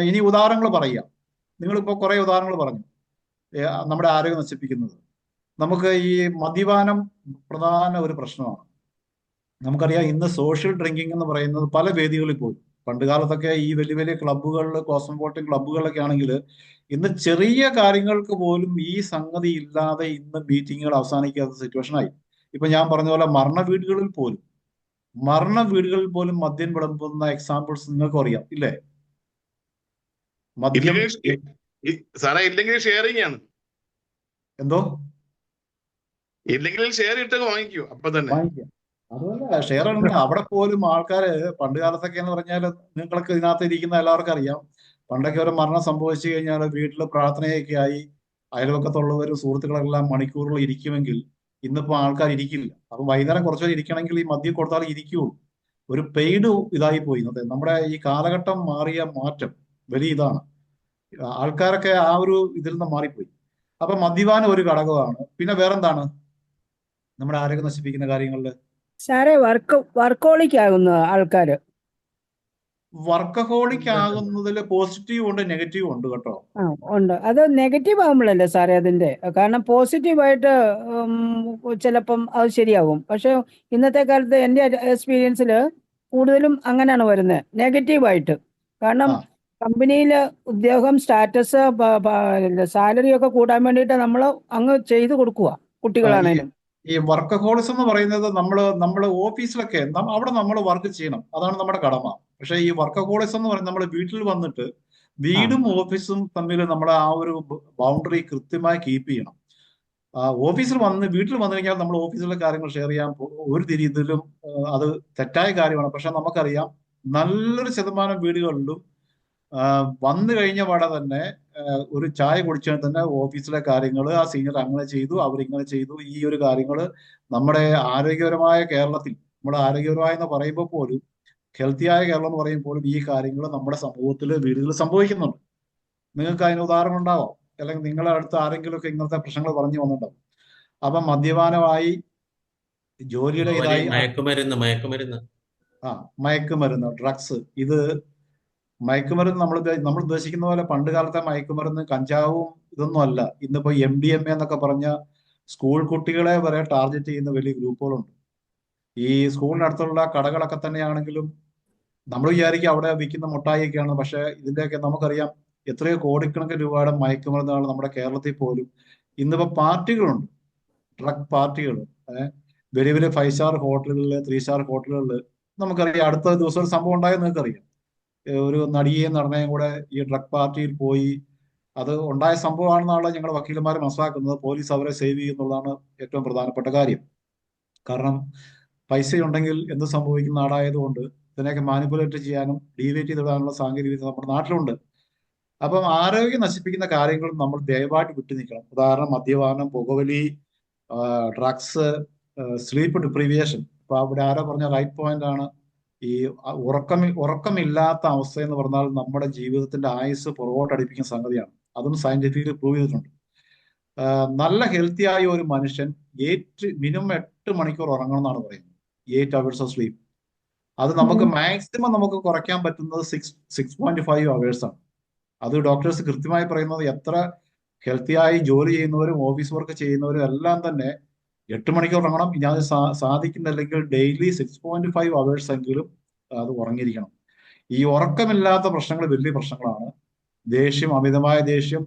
ഇനി ഉദാഹരണങ്ങൾ പറയാം. നിങ്ങളിപ്പോ കുറെ ഉദാഹരണങ്ങൾ പറഞ്ഞു നമ്മുടെ ആരോഗ്യം നശിപ്പിക്കുന്നത്. നമുക്ക് ഈ മദ്യപാനം പ്രധാന ഒരു പ്രശ്നമാണ്. നമുക്കറിയാം, ഇന്ന് സോഷ്യൽ ഡ്രിങ്കിങ് എന്ന് പറയുന്നത് പല വേദികളിൽ പോയി. പണ്ട് കാലത്തൊക്കെ ഈ വലിയ വലിയ ക്ലബ്ബുകളിൽ, കോസ്മോപോളിറ്റൻ ക്ലബ്ബുകളിലൊക്കെ ആണെങ്കിൽ ഇന്ന് ചെറിയ കാര്യങ്ങൾക്ക് പോലും ഈ സംഗതി ഇല്ലാതെ ഇന്ന് മീറ്റിങ്ങുകൾ അവസാനിക്കാത്ത സിറ്റുവേഷനായി. ഇപ്പൊ ഞാൻ പറഞ്ഞ പോലെ മരണ വീടുകളിൽ പോലും മദ്യം വിളമ്പുന്ന എക്സാമ്പിൾസ് നിങ്ങൾക്കും അറിയാം ഇല്ലേ? മദ്യം സാറേ ഇല്ലെങ്കിൽ ഷെയറിംഗ് ആണ്. എന്തോ ഇല്ലെങ്കിൽ ഷെയർ ഇട്ട് വാങ്ങിക്കൂ അപ്പൊ തന്നെ. വാങ്ങിക്കാം. അതുമല്ല, ഷെയർ ആണ്. അവിടെ പോലും ആൾക്കാര് പണ്ട് കാലത്തൊക്കെ എന്ന് പറഞ്ഞാൽ നിങ്ങൾക്ക് ഇതിനകത്ത് ഇരിക്കുന്ന എല്ലാവർക്കും അറിയാം, പണ്ടൊക്കെ ഒരു മരണം സംഭവിച്ചു കഴിഞ്ഞാൽ വീട്ടിൽ പ്രാർത്ഥനയൊക്കെ ആയി അയൽവക്കത്തുള്ളവരും സുഹൃത്തുക്കളെല്ലാം മണിക്കൂറുകൾ ഇരിക്കുമെങ്കിൽ ഇന്നിപ്പോ ആൾക്കാർ ഇരിക്കില്ല. അപ്പൊ വൈകുന്നേരം കുറച്ചുകൂടി ഇരിക്കണമെങ്കിൽ ഈ മദ്യം കൊടുത്താൽ ഇരിക്കുള്ളൂ. ഒരു പെയ്ഡ് ഇതായി പോയി ഇന്നത്തെ നമ്മുടെ ഈ കാലഘട്ടം മാറിയ മാറ്റം വലിയ ഇതാണ്. ആൾക്കാരൊക്കെ ആ ഒരു ഇതിൽ നിന്ന് മാറിപ്പോയി. അപ്പൊ മദ്യപാനം ഒരു ഘടകമാണ്. പിന്നെ വേറെന്താണ് നമ്മുടെ ആരോഗ്യം നശിപ്പിക്കുന്ന കാര്യങ്ങളില്? സാറേ, വർക്കോളിക് ആകുന്ന ആൾക്കാര്. വർക്കഹോളിക് ആകുന്നതിൽ പോസിറ്റീവ് ഉണ്ട്, നെഗറ്റീവ് ഉണ്ട് കേട്ടോ. ഉണ്ട്. അത് നെഗറ്റീവ് ആകുമ്പോഴല്ലേ സാറേ അതിന്റെ, കാരണം പോസിറ്റീവായിട്ട് ചിലപ്പം അത് ശരിയാകും. പക്ഷെ ഇന്നത്തെ കാലത്ത് എൻ്റെ എക്സ്പീരിയൻസിൽ കൂടുതലും അങ്ങനെയാണ് വരുന്നത്, നെഗറ്റീവായിട്ട്. കാരണം കമ്പനിയിൽ ഉദ്യോഗം, സ്റ്റാറ്റസ്, സാലറി ഒക്കെ കൂട്ടാൻ വേണ്ടിയിട്ട് നമ്മൾ അങ്ങ് ചെയ്തു കൊടുക്കുക കുട്ടികളാണേലും. ഈ വർക്കഹോളിസം എന്ന് പറയുന്നത് നമ്മള് ഓഫീസിലൊക്കെ അവിടെ നമ്മൾ വർക്ക് ചെയ്യണം, അതാണ് നമ്മുടെ കടമ. പക്ഷെ ഈ വർക്കഹോളിസം എന്ന് പറയുന്നത് നമ്മൾ വീട്ടിൽ വന്നിട്ട് വീടും ഓഫീസും തമ്മിൽ നമ്മുടെ ആ ഒരു ബൗണ്ടറി കൃത്യമായി കീപ്പ് ചെയ്യണം. വീട്ടിൽ വന്നു കഴിഞ്ഞാൽ നമ്മൾ ഓഫീസിലെ കാര്യങ്ങൾ ഷെയർ ചെയ്യാൻ ഒരു രീതിയിലും അത് തെറ്റായ കാര്യമാണ്. പക്ഷെ നമുക്കറിയാം നല്ലൊരു ശതമാനം വീടുകളിലും വന്നു കഴിഞ്ഞ പാടെ തന്നെ ഒരു ചായ കുടിച്ചാൽ തന്നെ ഓഫീസിലെ കാര്യങ്ങൾ ആ സീനിയർ അങ്ങനെ ചെയ്തു, അവരിങ്ങനെ ചെയ്തു, ഈ ഒരു കാര്യങ്ങൾ നമ്മുടെ ആരോഗ്യപരമായ കേരളത്തിൽ, നമ്മുടെ ആരോഗ്യപരമായെന്ന് പറയുമ്പോൾ പോലും, ഹെൽത്തിയായ കേരളം എന്ന് പറയുമ്പോഴും ഈ കാര്യങ്ങൾ നമ്മുടെ സമൂഹത്തിൽ വീടുകളിൽ സംഭവിക്കുന്നുണ്ട്. നിങ്ങൾക്ക് അതിന് ഉദാഹരണം ഉണ്ടാവാം, അല്ലെങ്കിൽ നിങ്ങളുടെ അടുത്ത് ആരെങ്കിലുമൊക്കെ ഇങ്ങനത്തെ പ്രശ്നങ്ങൾ പറഞ്ഞു വന്നിട്ടുണ്ടാവും. അപ്പം മദ്യപാനമായി ജോലിയുടെ ഇതായി മയക്കുമരുന്ന്, ഡ്രഗ്സ്. ഇത് മയക്കുമരുന്ന് നമ്മൾ ഉദ്ദേശിക്കുന്ന പോലെ പണ്ട് കാലത്തെ മയക്കുമരുന്ന് കഞ്ചാവും ഇതൊന്നും അല്ല. ഇന്നിപ്പോ MDMA എന്നൊക്കെ പറഞ്ഞ സ്കൂൾ കുട്ടികളെ വരെ ടാർഗറ്റ് ചെയ്യുന്ന വലിയ ഗ്രൂപ്പുകളുണ്ട്. ഈ സ്കൂളിനടുത്തുള്ള കടകളൊക്കെ തന്നെയാണെങ്കിലും നമ്മൾ വിചാരിക്കും അവിടെ വിൽക്കുന്ന മുട്ടായിയൊക്കെയാണ്. പക്ഷെ ഇതിന്റെയൊക്കെ നമുക്കറിയാം എത്രയോ കോടിക്കണക്കിന് രൂപയുടെ മയക്കുമരുന്നാണ് നമ്മുടെ കേരളത്തിൽ പോലും. ഇന്നിപ്പോ പാർട്ടികളുണ്ട്, ഡ്രഗ് പാർട്ടികൾ. വലിയ വലിയ 5 സ്റ്റാർ ഹോട്ടലുകളിൽ, 3 സ്റ്റാർ ഹോട്ടലുകളിൽ നമുക്കറിയാം. അടുത്ത ദിവസം ഒരു സംഭവം ഉണ്ടായെന്ന് നിങ്ങൾക്കറിയാം. ഒരു നടിയെയും നടനെയും കൂടെ ഈ ഡ്രഗ് പാർട്ടിയിൽ പോയി, അത് ഉണ്ടായ സംഭവമാണെന്നാണ് ഞങ്ങളുടെ വക്കീലന്മാർ മനസ്സിലാക്കുന്നത്. പോലീസ് അവരെ സേവ് ചെയ്യുന്നുള്ളതാണ് ഏറ്റവും പ്രധാനപ്പെട്ട കാര്യം. കാരണം പൈസയുണ്ടെങ്കിൽ എന്ത് സംഭവിക്കുന്ന നാടായതുകൊണ്ട് ഇതിനെയൊക്കെ മാനിപ്പുലേറ്റ് ചെയ്യാനും ഡീവേറ്റ് ചെയ്തിടാനുള്ള സാങ്കേതിക വിദ്യ നമ്മുടെ നാട്ടിലുണ്ട്. അപ്പം ആരോഗ്യം നശിപ്പിക്കുന്ന കാര്യങ്ങൾ നമ്മൾ ദയവായിട്ട് വിട്ടു നിൽക്കണം. ഉദാഹരണം മദ്യപാനം, പുകവലി, ഡ്രഗ്സ്, സ്ലീപ്പ് ഡിപ്രിവിയേഷൻ. അപ്പൊ അവിടെ ആരോ പറഞ്ഞ റൈറ്റ് പോയിന്റ് ആണ്. ഈ ഉറക്കമില്ലാത്ത അവസ്ഥ എന്ന് പറഞ്ഞാൽ നമ്മുടെ ജീവിതത്തിന്റെ ആയുസ് പുറകോട്ടടിപ്പിക്കുന്ന സംഗതിയാണ്. അതും സയന്റിഫിക്കലി പ്രൂവ് ചെയ്തിട്ടുണ്ട്. നല്ല ഹെൽത്തി ആയ ഒരു മനുഷ്യൻ മിനിമം 8 മണിക്കൂർ ഉറങ്ങണം എന്നാണ് പറയുന്നത്. 8 hours ഓഫ് സ്ലീപ്പ്. അത് നമുക്ക് മാക്സിമം നമുക്ക് കുറയ്ക്കാൻ പറ്റുന്നത് 6.5 hours ആണ്. അത് ഡോക്ടേഴ്സ് കൃത്യമായി പറയുന്നത്. എത്ര ഹെൽത്തിയായി ജോലി ചെയ്യുന്നവരും ഓഫീസ് വർക്ക് ചെയ്യുന്നവരും എല്ലാം തന്നെ 8 മണിക്കൂർ ഉറങ്ങണം. ഇനി അത് സാധിക്കുന്നില്ലെങ്കിൽ ഡെയിലി 6.5 hours എങ്കിലും അത് ഉറങ്ങിയിരിക്കണം. ഈ ഉറക്കമില്ലാത്ത പ്രശ്നങ്ങൾ വലിയ പ്രശ്നങ്ങളാണ്. ദേഷ്യം, അമിതമായ ദേഷ്യം,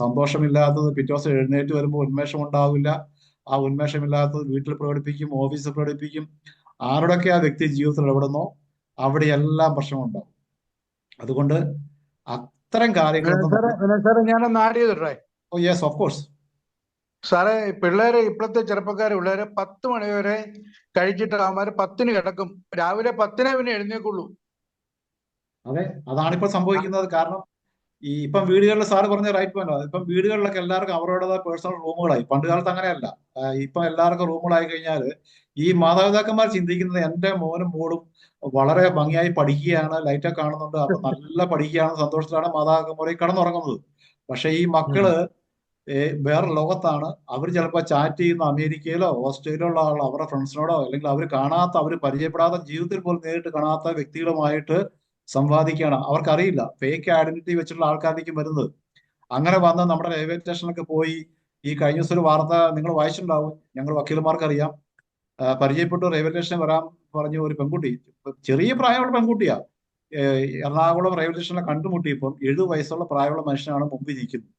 സന്തോഷമില്ലാത്തത്, പിറ്റേ ദിവസം എഴുന്നേറ്റ് വരുമ്പോൾ ഉന്മേഷം ഉണ്ടാവില്ല. ആ ഉന്മേഷമില്ലാത്തത് വീട്ടിൽ പ്രകടിപ്പിക്കും, ഓഫീസിൽ പ്രകടിപ്പിക്കും. ആരോടൊക്കെ ആ വ്യക്തി ജീവിതത്തിൽ ഇടപെടുന്നോ അവിടെയെല്ലാം പ്രശ്നമുണ്ടാവും. അതുകൊണ്ട് അത്തരം കാര്യങ്ങൾ ഞാനൊന്ന് ആഡ് ചെയ്തിട്ടെ. യെസ്, ഓഫ് കോഴ്സ് സാറേ. പിള്ളേരെ, ഇപ്പോഴത്തെ ചെറുപ്പക്കാരെ പിള്ളേരെ 10 മണി വരെ കഴിച്ചിട്ട് അവന്മാര് 10-ന് കിടക്കും. രാവിലെ 10-നെ പിന്നെ എഴുന്നേക്കുള്ളൂ. അതെ, അതാണിപ്പോ സംഭവിക്കുന്നത്. കാരണം ഇപ്പം വീടുകളിൽ സാറ് പറഞ്ഞ റൈറ്റ് പോയിന്റ് ആണ്. ഇപ്പം വീടുകളിലൊക്കെ എല്ലാവർക്കും അവരുടേതായ പേഴ്സണൽ റൂമുകളായി. പണ്ട് കാലത്ത് അങ്ങനെയല്ല. ഇപ്പം എല്ലാവർക്കും റൂമുകളായി കഴിഞ്ഞാൽ ഈ മാതാപിതാക്കന്മാർ ചിന്തിക്കുന്നത് എന്റെ മോനും മോളും വളരെ ഭംഗിയായി പഠിക്കുകയാണ്, ലൈറ്റൊക്കെ കാണുന്നുണ്ട്, അപ്പൊ നല്ല പഠിക്കുകയാണ്, സന്തോഷത്തിലാണ് മാതാപിതാക്കന്മാരെ കടന്നുറങ്ങുന്നത്. പക്ഷെ ഈ മക്കള് വേറെ ലോകത്താണ്. അവർ ചിലപ്പോൾ ചാറ്റ് ചെയ്യുന്ന അമേരിക്കയിലോ ഓസ്ട്രേലിയയിലോ ഉള്ള ആൾ അവരുടെ ഫ്രണ്ട്സിനോടോ, അല്ലെങ്കിൽ അവർ പരിചയപ്പെടാത്ത, ജീവിതത്തിൽ പോലും നേരിട്ട് കാണാത്ത വ്യക്തികളുമായിട്ട് സംവാദിക്കുകയാണ്. അവർക്കറിയില്ല. ഫേക്ക് ഐഡന്റിറ്റി വെച്ചിട്ടുള്ള ആൾക്കാരിലേക്കും വരുന്നത്. അങ്ങനെ വന്ന് നമ്മുടെ റെയിൽവേ സ്റ്റേഷനിലൊക്കെ പോയി, ഈ കഴിഞ്ഞ ദിവസം ഒരു വാർത്ത നിങ്ങൾ വായിച്ചിട്ടുണ്ടാവും, ഞങ്ങൾ വക്കീലന്മാർക്ക് അറിയാം. പരിചയപ്പെട്ടു റെയിൽവേ സ്റ്റേഷനിൽ വരാൻ പറഞ്ഞു ഒരു പെൺകുട്ടി, ചെറിയ പ്രായമുള്ള പെൺകുട്ടിയാ. എറണാകുളം റെയിൽവേ സ്റ്റേഷനിൽ കണ്ടുമുട്ടിയപ്പോൾ 70 വയസ്സുള്ള പ്രായമുള്ള മനുഷ്യനാണ് മുമ്പിൽ ഇരിക്കുന്നത്.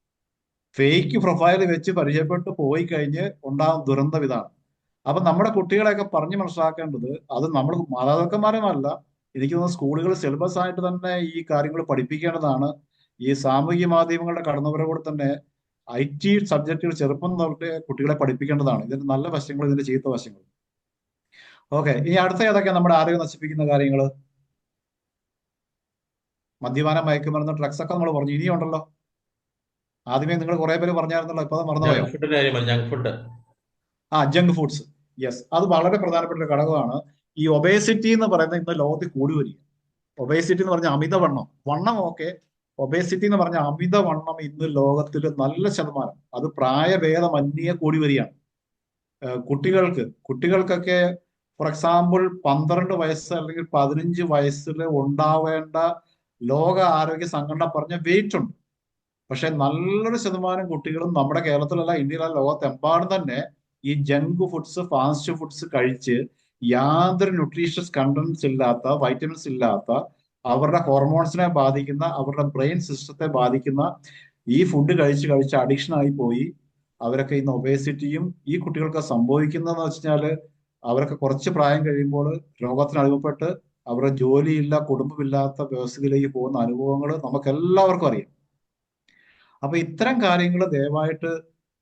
ഫേക്ക് പ്രൊഫൈൽ വെച്ച് പരിചയപ്പെട്ട് പോയി കഴിഞ്ഞ് ഉണ്ടാകുന്ന ദുരന്തം ഇതാണ്. അപ്പൊ നമ്മുടെ കുട്ടികളെയൊക്കെ പറഞ്ഞ് മനസ്സിലാക്കേണ്ടത് അത് നമ്മൾ മാതാപിതാക്കന്മാരുമല്ല, എനിക്ക് തോന്നുന്നു സ്കൂളുകൾ സിലബസ് ആയിട്ട് തന്നെ ഈ കാര്യങ്ങൾ പഠിപ്പിക്കേണ്ടതാണ്. ഈ സാമൂഹിക മാധ്യമങ്ങളുടെ കടന്നുവരവോടെ തന്നെ IT സബ്ജക്റ്റുകൾ ചെറുപ്പം തൊട്ട് കുട്ടികളെ പഠിപ്പിക്കേണ്ടതാണ്. ഇതിന്റെ നല്ല വശങ്ങൾ, ഇതിന്റെ ചീത്ത വശങ്ങൾ. ഓക്കെ, ഇനി അടുത്ത ഏതൊക്കെയാണ് നമ്മുടെ ആരോഗ്യം നശിപ്പിക്കുന്ന കാര്യങ്ങൾ? മദ്യപാനം, മയക്കുമരുന്ന്, ഡ്രഗ്സ് ഒക്കെ നമ്മൾ പറഞ്ഞു. ഇനിയുണ്ടല്ലോ, ആദ്യമേ നിങ്ങൾ കുറെ പേര് പറഞ്ഞായിരുന്നല്ലോ, ഇപ്പൊ അത് മറന്നുപോയോ? Junk foods. യെസ്, അത് വളരെ പ്രധാനപ്പെട്ട ഒരു ഘടകമാണ്. ഈ ഒബേസിറ്റി എന്ന് പറയുന്നത് ഇന്ന് ലോകത്തിൽ കൂടി വരിക. ഒബേസിറ്റി എന്ന് പറഞ്ഞാൽ അമിതവണ്ണം. വണ്ണം ഓക്കെ, ഒബേസിറ്റി എന്ന് പറഞ്ഞാൽ അമിതവണ്ണം ഇന്ന് ലോകത്തിൽ നല്ല ശതമാനം, അത് പ്രായഭേദമന്യേ കൂടി വരികയാണ്. കുട്ടികൾക്കൊക്കെ ഫോർ എക്സാമ്പിൾ 12 വയസ്സ് അല്ലെങ്കിൽ 15 വയസ്സിൽ ഉണ്ടാവേണ്ട ലോക ആരോഗ്യ സംഘടന പറഞ്ഞ വെയിറ്റ് ഉണ്ട്. പക്ഷെ നല്ലൊരു ശതമാനം കുട്ടികളും നമ്മുടെ കേരളത്തിലല്ല, ഇന്ത്യയിലല്ല, ലോകത്തെമ്പാടും തന്നെ ഈ ജങ്ക് ഫുഡ്സ്, ഫാസ്റ്റ് ഫുഡ്സ് കഴിച്ച് യാതൊരു ന്യൂട്രീഷ്യസ് കണ്ടന്റ്സ് ഇല്ലാത്ത, വൈറ്റമിൻസ് ഇല്ലാത്ത, അവരുടെ ഹോർമോൺസിനെ ബാധിക്കുന്ന, അവരുടെ ബ്രെയിൻ സിസ്റ്റത്തെ ബാധിക്കുന്ന ഈ ഫുഡ് കഴിച്ച് അഡിക്ഷൻ ആയി പോയി അവരൊക്കെ ഇന്ന് ഒബേസിറ്റിയും ഈ കുട്ടികൾക്ക് സംഭവിക്കുന്നതെന്ന് വെച്ചാൽ അവരൊക്കെ കുറച്ച് പ്രായം കഴിയുമ്പോൾ രോഗത്തിന് അടിമപ്പെട്ട് അവരുടെ ജോലിയില്ല, കുടുംബമില്ലാത്ത വ്യവസ്ഥയിലേക്ക് പോകുന്ന അനുഭവങ്ങൾ നമുക്ക് എല്ലാവർക്കും അറിയാം. അപ്പൊ ഇത്തരം കാര്യങ്ങൾ ദയവായിട്ട്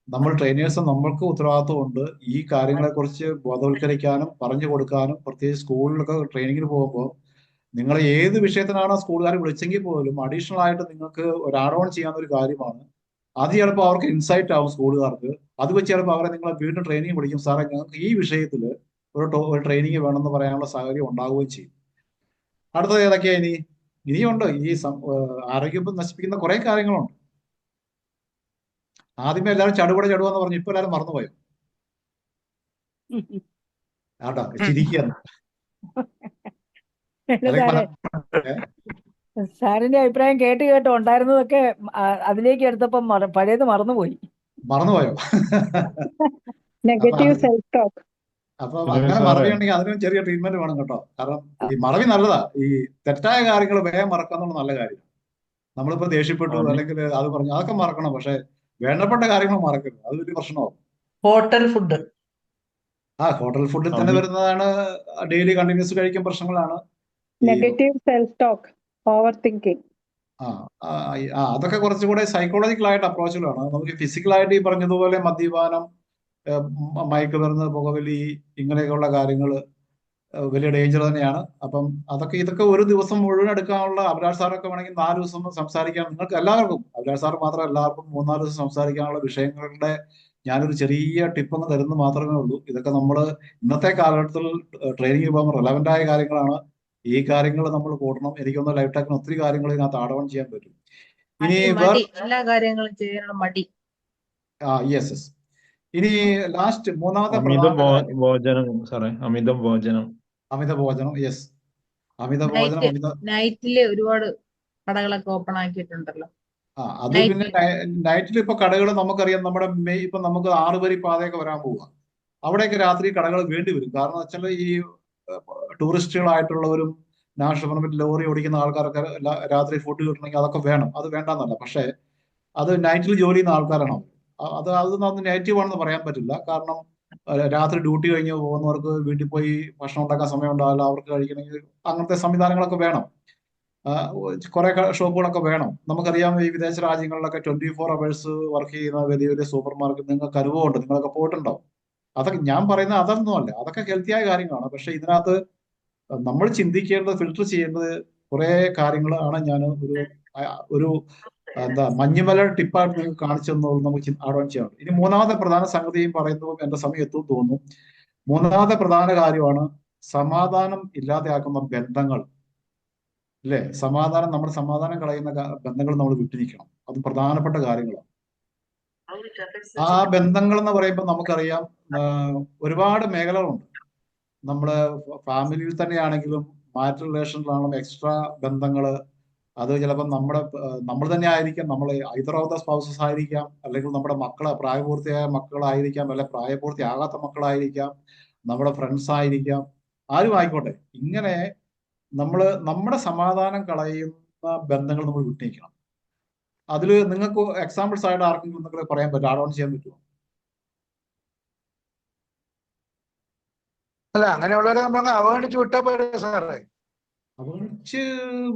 നമ്മൾ ട്രെയിനേഴ്സ്, നമ്മൾക്ക് ഉത്തരവാദിത്വമുണ്ട് ഈ കാര്യങ്ങളെക്കുറിച്ച് ബോധവൽക്കരിക്കാനും പറഞ്ഞു കൊടുക്കാനും. പ്രത്യേകിച്ച് സ്കൂളിലൊക്കെ ട്രെയിനിങ്ങിന് പോകുമ്പോൾ നിങ്ങൾ ഏത് വിഷയത്തിനാണ് സ്കൂളുകാർ വിളിച്ചെങ്കിൽ പോലും അഡീഷണൽ ആയിട്ട് നിങ്ങൾക്ക് ഒരു ആഡ് ഓൺ ചെയ്യാവുന്ന ഒരു കാര്യമാണ്. അത് ചിലപ്പോൾ അവർക്ക് ഇൻസൈറ്റ് ആവും സ്കൂളുകാർക്ക്. അത് വെച്ച് ചിലപ്പോൾ അവരെ നിങ്ങൾ വീണ്ടും ട്രെയിനിങ് വിളിക്കും, സാറേ ഞങ്ങൾക്ക് ഈ വിഷയത്തിൽ ഒരു ട്രെയിനിങ് വേണമെന്ന് പറയാനുള്ള സാഹചര്യം ഉണ്ടാവുകയും ചെയ്യും. അടുത്തത് ഏതൊക്കെയാ ഇനിയുണ്ട് ഈ ആരോഗ്യം നശിപ്പിക്കുന്ന കുറെ കാര്യങ്ങളുണ്ട്. ആദ്യമേ എല്ലാവരും ചടുവെന്ന് പറഞ്ഞു, ഇപ്പൊ എല്ലാവരും മറന്നുപോയോ? ആട്ടോ ചിരിക്കുകയാണ്. സാറിന്റെ അഭിപ്രായം കേട്ട് ഉണ്ടായിരുന്നതൊക്കെ അതിലേക്ക് എടുത്തപ്പം പഴയത് മറന്നുപോയോ? Negative self talk. അപ്പൊ അങ്ങനെ മറവിയുണ്ടെങ്കിൽ അതിനും ചെറിയ ട്രീറ്റ്മെന്റ് വേണം കേട്ടോ. കാരണം ഈ മറവി നല്ലതാ, ഈ തെറ്റായ കാര്യങ്ങൾ വേഗം മറക്കാന്നുള്ള നല്ല കാര്യം. നമ്മളിപ്പോ ദേഷ്യപ്പെട്ടു അല്ലെങ്കിൽ അത് പറഞ്ഞു അതൊക്കെ മറക്കണം, പക്ഷെ വേണ്ടപ്പെട്ട കാര്യങ്ങൾ മറക്കരുത്, അത് വലിയ പ്രശ്നമാവും. ഹോട്ടൽ ഫുഡ്, ഹോട്ടൽ ഫുഡിൽ തന്നെ വരുന്നതാണ്. ഡെയിലി കണ്ടിന്യൂസ് കഴിക്കുന്ന പ്രശ്നങ്ങളാണ്. Negative self talk, over thinking. അതൊക്കെ കുറച്ചുകൂടെ സൈക്കോളജിക്കൽ ആയിട്ട് അപ്രോച്ചുകളാണ്. നമുക്ക് ഫിസിക്കലായിട്ട് ഈ പറഞ്ഞതുപോലെ മദ്യപാനം, മയക്കുമരുന്ന്, പുകവലി, ഇങ്ങനെയൊക്കെയുള്ള കാര്യങ്ങൾ വലിയ ഡേഞ്ചർ തന്നെയാണ്. അപ്പം ഇതൊക്കെ ഒരു ദിവസം മുഴുവൻ എടുക്കാനുള്ള, അഭിലാഷ് സാറൊക്കെ വേണമെങ്കിൽ 4 ദിവസം സംസാരിക്കാൻ, നിങ്ങൾക്ക് എല്ലാവർക്കും, അഭിലാഷ് സാർ മാത്രം എല്ലാവർക്കും 3-4 ദിവസം സംസാരിക്കാനുള്ള വിഷയങ്ങളുടെ ഞാനൊരു ചെറിയ ടിപ്പൊന്ന് തരുന്നത് മാത്രമേ ഉള്ളൂ. ഇതൊക്കെ നമ്മൾ ഇന്നത്തെ കാലഘട്ടത്തിൽ ട്രെയിനിങ് പോകുമ്പോൾ റെലവെന്റ് ആയ കാര്യങ്ങളാണ്. ഈ കാര്യങ്ങൾ നമ്മൾ കൂട്ടണം. എനിക്കൊന്ന് ലൈഫ് ടാക്കിന് ഒത്തിരി കാര്യങ്ങൾ ഇതിനകത്ത് ആഡ് ഓൺ ചെയ്യാൻ പറ്റും. ഇനി എല്ലാ കാര്യങ്ങളും ചെയ്യാനുള്ള മടി. യെസ്. ഇനി ലാസ്റ്റ് മൂന്നാമത്തെ അമിതഭോജനം. യെസ്, അമിതഭോജനം. നൈറ്റില് ഒരുപാട് കടകളൊക്കെ ഓപ്പൺ ആക്കിയിട്ടുണ്ടല്ലോ. അത് പിന്നെ നൈറ്റിൽ ഇപ്പൊ കടകൾ നമുക്കറിയാം, നമ്മുടെ ഇപ്പൊ നമുക്ക് 6 വരി പാതയൊക്കെ വരാൻ പോവുക. അവിടെയൊക്കെ രാത്രി കടകൾ വേണ്ടി വരും. കാരണം വെച്ചാൽ ഈ ടൂറിസ്റ്റുകളായിട്ടുള്ളവരും നാഷണൽ പെർമിറ്റ് ലോറി ഓടിക്കുന്ന ആൾക്കാരൊക്കെ രാത്രി ഫുഡ് കിട്ടണമെങ്കിൽ അതൊക്കെ വേണം. അത് വേണ്ടെന്നല്ല, പക്ഷെ അത് നൈറ്റിൽ ജോലി ചെയ്യുന്ന ആൾക്കാരാണ്. അത് നെഗറ്റീവ് ആണെന്ന് പറയാൻ പറ്റില്ല. കാരണം രാത്രി ഡ്യൂട്ടി കഴിഞ്ഞ് പോകുന്നവർക്ക് വീട്ടിൽ പോയി ഭക്ഷണം ഉണ്ടാക്കാൻ സമയം ഉണ്ടാവില്ല. അവർക്ക് കഴിക്കണമെങ്കിൽ അങ്ങനത്തെ സംവിധാനങ്ങളൊക്കെ വേണം. കുറെ ഷോപ്പുകളൊക്കെ വേണം. നമുക്കറിയാം ഈ വിദേശ രാജ്യങ്ങളിലൊക്കെ 24 hours വർക്ക് ചെയ്യുന്ന വലിയ വലിയ സൂപ്പർ മാർക്കറ്റ് നിങ്ങൾക്ക് അനുഭവമുണ്ട്, നിങ്ങളൊക്കെ പോയിട്ടുണ്ടാവും. അതൊക്കെ ഞാൻ പറയുന്നത് അതൊന്നുമല്ല, അതൊക്കെ ഹെൽത്തിയായ കാര്യങ്ങളാണ്. പക്ഷെ ഇതിനകത്ത് നമ്മൾ ചിന്തിക്കേണ്ടത്, ഫിൽട്ടർ ചെയ്യേണ്ടത് കുറെ കാര്യങ്ങളാണ്. ഞാൻ ഒരു മഞ്ഞുമല ടിപ്പായിട്ട് നിങ്ങൾക്ക് കാണിച്ചു തന്നോളൂ, നമുക്ക് ആഡ് ഓൺ ചെയ്യാം. ഇനി മൂന്നാമത്തെ പ്രധാന സംഗതിയും പറയുന്നതും എന്റെ സമയം എത്തും തോന്നുന്നു. മൂന്നാമത്തെ പ്രധാന കാര്യമാണ് സമാധാനം ഇല്ലാതെയാക്കുന്ന ബന്ധങ്ങൾ. അല്ലേ? നമ്മുടെ സമാധാനം കളയുന്ന ബന്ധങ്ങൾ നമ്മൾ വിട്ടുനിൽക്കണം. അത് പ്രധാനപ്പെട്ട കാര്യങ്ങളാണ്. ആ ബന്ധങ്ങൾ എന്ന് പറയുമ്പോൾ നമുക്കറിയാം ഒരുപാട് മേഖലകളുണ്ട്. നമ്മുടെ ഫാമിലിയിൽ തന്നെയാണെങ്കിലും മാരിറ്റൽ റിലേഷനിലാണെങ്കിലും എക്സ്ട്രാ ബന്ധങ്ങള്, അത് ചിലപ്പോൾ നമ്മൾ തന്നെ ആയിരിക്കാം, നമ്മൾ ഐദർ ഓഫ് ദ സ്പൗസസ് ആയിരിക്കാം, അല്ലെങ്കിൽ നമ്മുടെ പ്രായപൂർത്തിയായ മക്കളായിരിക്കാം, അല്ലെ പ്രായപൂർത്തിയാകാത്ത മക്കളായിരിക്കാം, നമ്മുടെ ഫ്രണ്ട്സ് ആയിരിക്കാം, ആരും ആയിക്കോട്ടെ. ഇങ്ങനെ നമ്മുടെ സമാധാനം കളയുന്ന ബന്ധങ്ങൾ നമ്മൾ വിട്ടേക്കണം. അതിൽ നിങ്ങൾക്ക് എക്സാമ്പിൾസ് ആയിട്ട് ആർക്കെങ്കിലും നിങ്ങൾ പറയാൻ പറ്റും, ആഡ് ഓൺ ചെയ്യാൻ പറ്റുമോ? അല്ല, അങ്ങനെയുള്ളവരെ നമ്മൾ അവഗണിച്ച് വിട്ടാ പോരെ സാറേ? അവഗണിച്ച്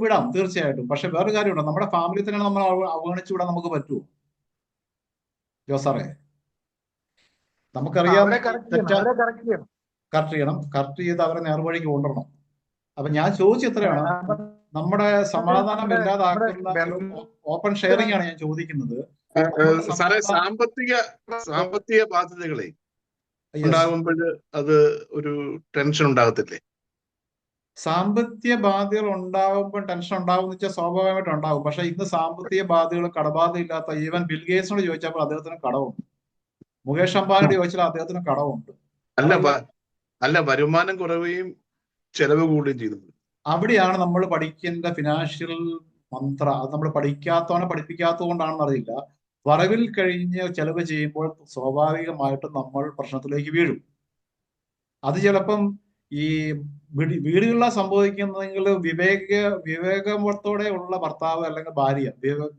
വിടാം തീർച്ചയായിട്ടും. പക്ഷെ വേറൊരു കാര്യമുണ്ട്, നമ്മുടെ ഫാമിലി തന്നെ നമ്മൾ അവഗണിച്ച് വിടാൻ നമുക്ക് പറ്റുമോ ജോസാറേ? നമുക്കറിയാം അവരെ കറക്റ്റ് ചെയ്യണം. കറക്റ്റ് ചെയ്ത് അവരെ നേർവഴിക്ക് കൊണ്ടുവരണം. അപ്പൊ ഞാൻ ചോദിച്ചത് എത്രയാണ്, നമ്മുടെ സമാധാനം ഇല്ലാതാക്കുന്ന ഓപ്പൺ ഷെയറിംഗ് ആണ് ഞാൻ ചോദിക്കുന്നത്. സാറേ, സാമ്പത്തിക ബാധ്യതകളെ ഉണ്ടാകുമ്പോൾ അത് ഒരു ടെൻഷൻ ഉണ്ടാകത്തില്ലേ? സാമ്പത്തിക ബാധ്യതകൾ ഉണ്ടാകുമ്പോൾ ടെൻഷൻ ഉണ്ടാവും എന്ന് വെച്ചാൽ സ്വാഭാവികമായിട്ട് ഉണ്ടാകും. പക്ഷെ ഇന്ന് സാമ്പത്തിക ബാധ്യതകൾ കടബാധ്യത ഇല്ലാത്ത ഈവൻ ബിൽഗേറ്റ്സിനോട് ചോദിച്ചപ്പോൾ അദ്ദേഹത്തിന് കടമുണ്ട്. മുകേഷ് അംബാനിയോട് ചോദിച്ചാൽ അദ്ദേഹത്തിന് കടമുണ്ട്. അല്ല, വരുമാനം കുറയുകയും ചെലവ് കൂടുകയും ചെയ്തു. അവിടെയാണ് നമ്മൾ പഠിക്കേണ്ട ഫിനാൻഷ്യൽ മന്ത്ര. അത് നമ്മൾ പഠിക്കാത്തവനെ പഠിപ്പിക്കാത്തത് കൊണ്ടാണെന്ന് അറിയില്ല. വരവിൽ കഴിഞ്ഞ് ചെലവ് ചെയ്യുമ്പോൾ സ്വാഭാവികമായിട്ടും നമ്മൾ പ്രശ്നത്തിലേക്ക് വീഴും. അത് ചിലപ്പം ഈ വീടുകളിലാണ് സംഭവിക്കുന്നതെങ്കിൽ വിവേകത്തോടെ ഉള്ള ഭർത്താവ് അല്ലെങ്കിൽ ഭാര്യ,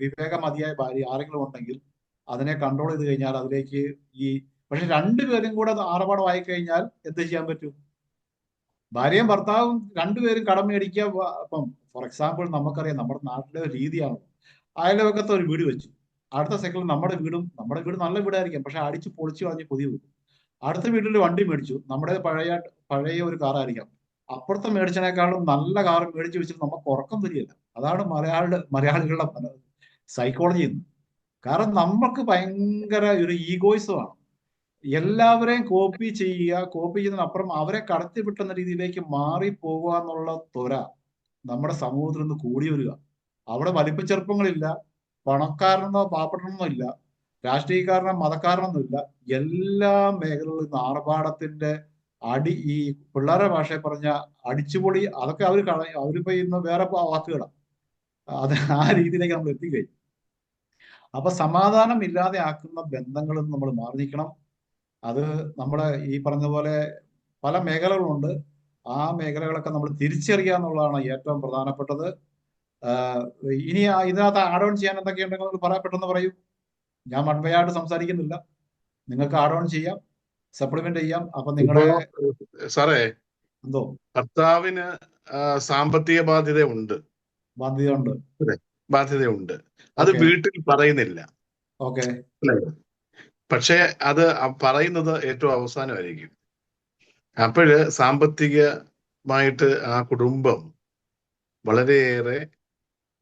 വിവേകമതിയായ ഭാര്യ ആരെങ്കിലും ഉണ്ടെങ്കിൽ അതിനെ കൺട്രോൾ ചെയ്ത് കഴിഞ്ഞാൽ അതിലേക്ക് പക്ഷെ രണ്ടുപേരും കൂടെ ആർഭാടമായി കഴിഞ്ഞാൽ എന്ത് ചെയ്യാൻ പറ്റും? ഭാര്യയും ഭർത്താവും രണ്ടുപേരും കടം മേടിക്കുക. അപ്പം ഫോർ എക്സാമ്പിൾ നമുക്കറിയാം, നമ്മുടെ നാട്ടിലെ ഒരു രീതിയാണ്, അയൽവക്കത്തെ ഒരു വീട് വെച്ചു, അടുത്ത സെക്കൻഡിൽ നമ്മുടെ വീട് നല്ല വീടായിരിക്കും, പക്ഷെ അടിച്ച് പൊളിച്ചു കളഞ്ഞ് പുതിയ വീട്. അടുത്ത വീട്ടിൽ വണ്ടി മേടിച്ചു, നമ്മുടെ പഴയ ഒരു കാറായിരിക്കാം, അപ്പുറത്തെ മേടിച്ചതിനേക്കാളും നല്ല കാർ മേടിച്ചു വെച്ചിട്ട് നമുക്ക് ഉറക്കം വരികയില്ല. അതാണ് മലയാളികളുടെ സൈക്കോളജി. കാരണം നമുക്ക് ഭയങ്കര ഒരു ഈഗോയിസമാണ്. എല്ലാവരെയും കോപ്പി ചെയ്യുന്നതിനപ്പുറം അവരെ കടത്തി വിട്ടുന്ന രീതിയിലേക്ക് മാറിപ്പോകുക എന്നുള്ള ത്വര നമ്മുടെ സമൂഹത്തിൽ നിന്ന് കൂടി വരിക. അവിടെ വലിപ്പച്ചെറുപ്പങ്ങളില്ല, പണക്കാരനോ പാവപ്പെട്ടനോ ഇല്ല, രാഷ്ട്രീയക്കാരനോ മതക്കാരനൊന്നും ഇല്ല. എല്ലാ മേഖലകളിൽ നിന്ന് ആർഭാടത്തിന്റെ ഈ പിള്ളേരുടെ ഭാഷയെ പറഞ്ഞ അടിച്ചുപൊളി, അതൊക്കെ അവരിപ്പോ ഇന്ന് വേറെ വാക്കുകളാണ്. അത് ആ രീതിയിലേക്ക് നമ്മൾ എത്തിക്കഴിഞ്ഞു. അപ്പൊ സമാധാനം ഇല്ലാതെ ആക്കുന്ന ബന്ധങ്ങളിൽ നിന്ന് നമ്മൾ മാറി നിൽക്കണം. അത് നമ്മളെ ഈ പറഞ്ഞ പോലെ പല മേഖലകളുണ്ട്. ആ മേഖലകളൊക്കെ നമ്മൾ തിരിച്ചറിയുക എന്നുള്ളതാണ് ഏറ്റവും പ്രധാനപ്പെട്ടത്. ഇനി ഇതിനകത്ത് ആഡ് ഓൺ ചെയ്യാൻ എന്തൊക്കെയുണ്ടെങ്കിൽ പെട്ടെന്ന് പറയൂ. ഞാൻ വൺവയായിട്ട് സംസാരിക്കുന്നില്ല, നിങ്ങൾക്ക് ആഡ് ഓൺ ചെയ്യാം, സപ്ലിമെന്റ് ചെയ്യാം. അപ്പൊ നിങ്ങളെ സാറേ, എന്തോ ഭർത്താവിന് സാമ്പത്തിക ബാധ്യതയുണ്ട്. അത് വീട്ടിൽ പറയുന്നില്ല. ഓക്കെ. പക്ഷെ അത് പറയുന്നത് ഏറ്റവും അവസാനമായിരിക്കും. അപ്പോഴ് സാമ്പത്തികമായിട്ട് ആ കുടുംബം വളരെയേറെ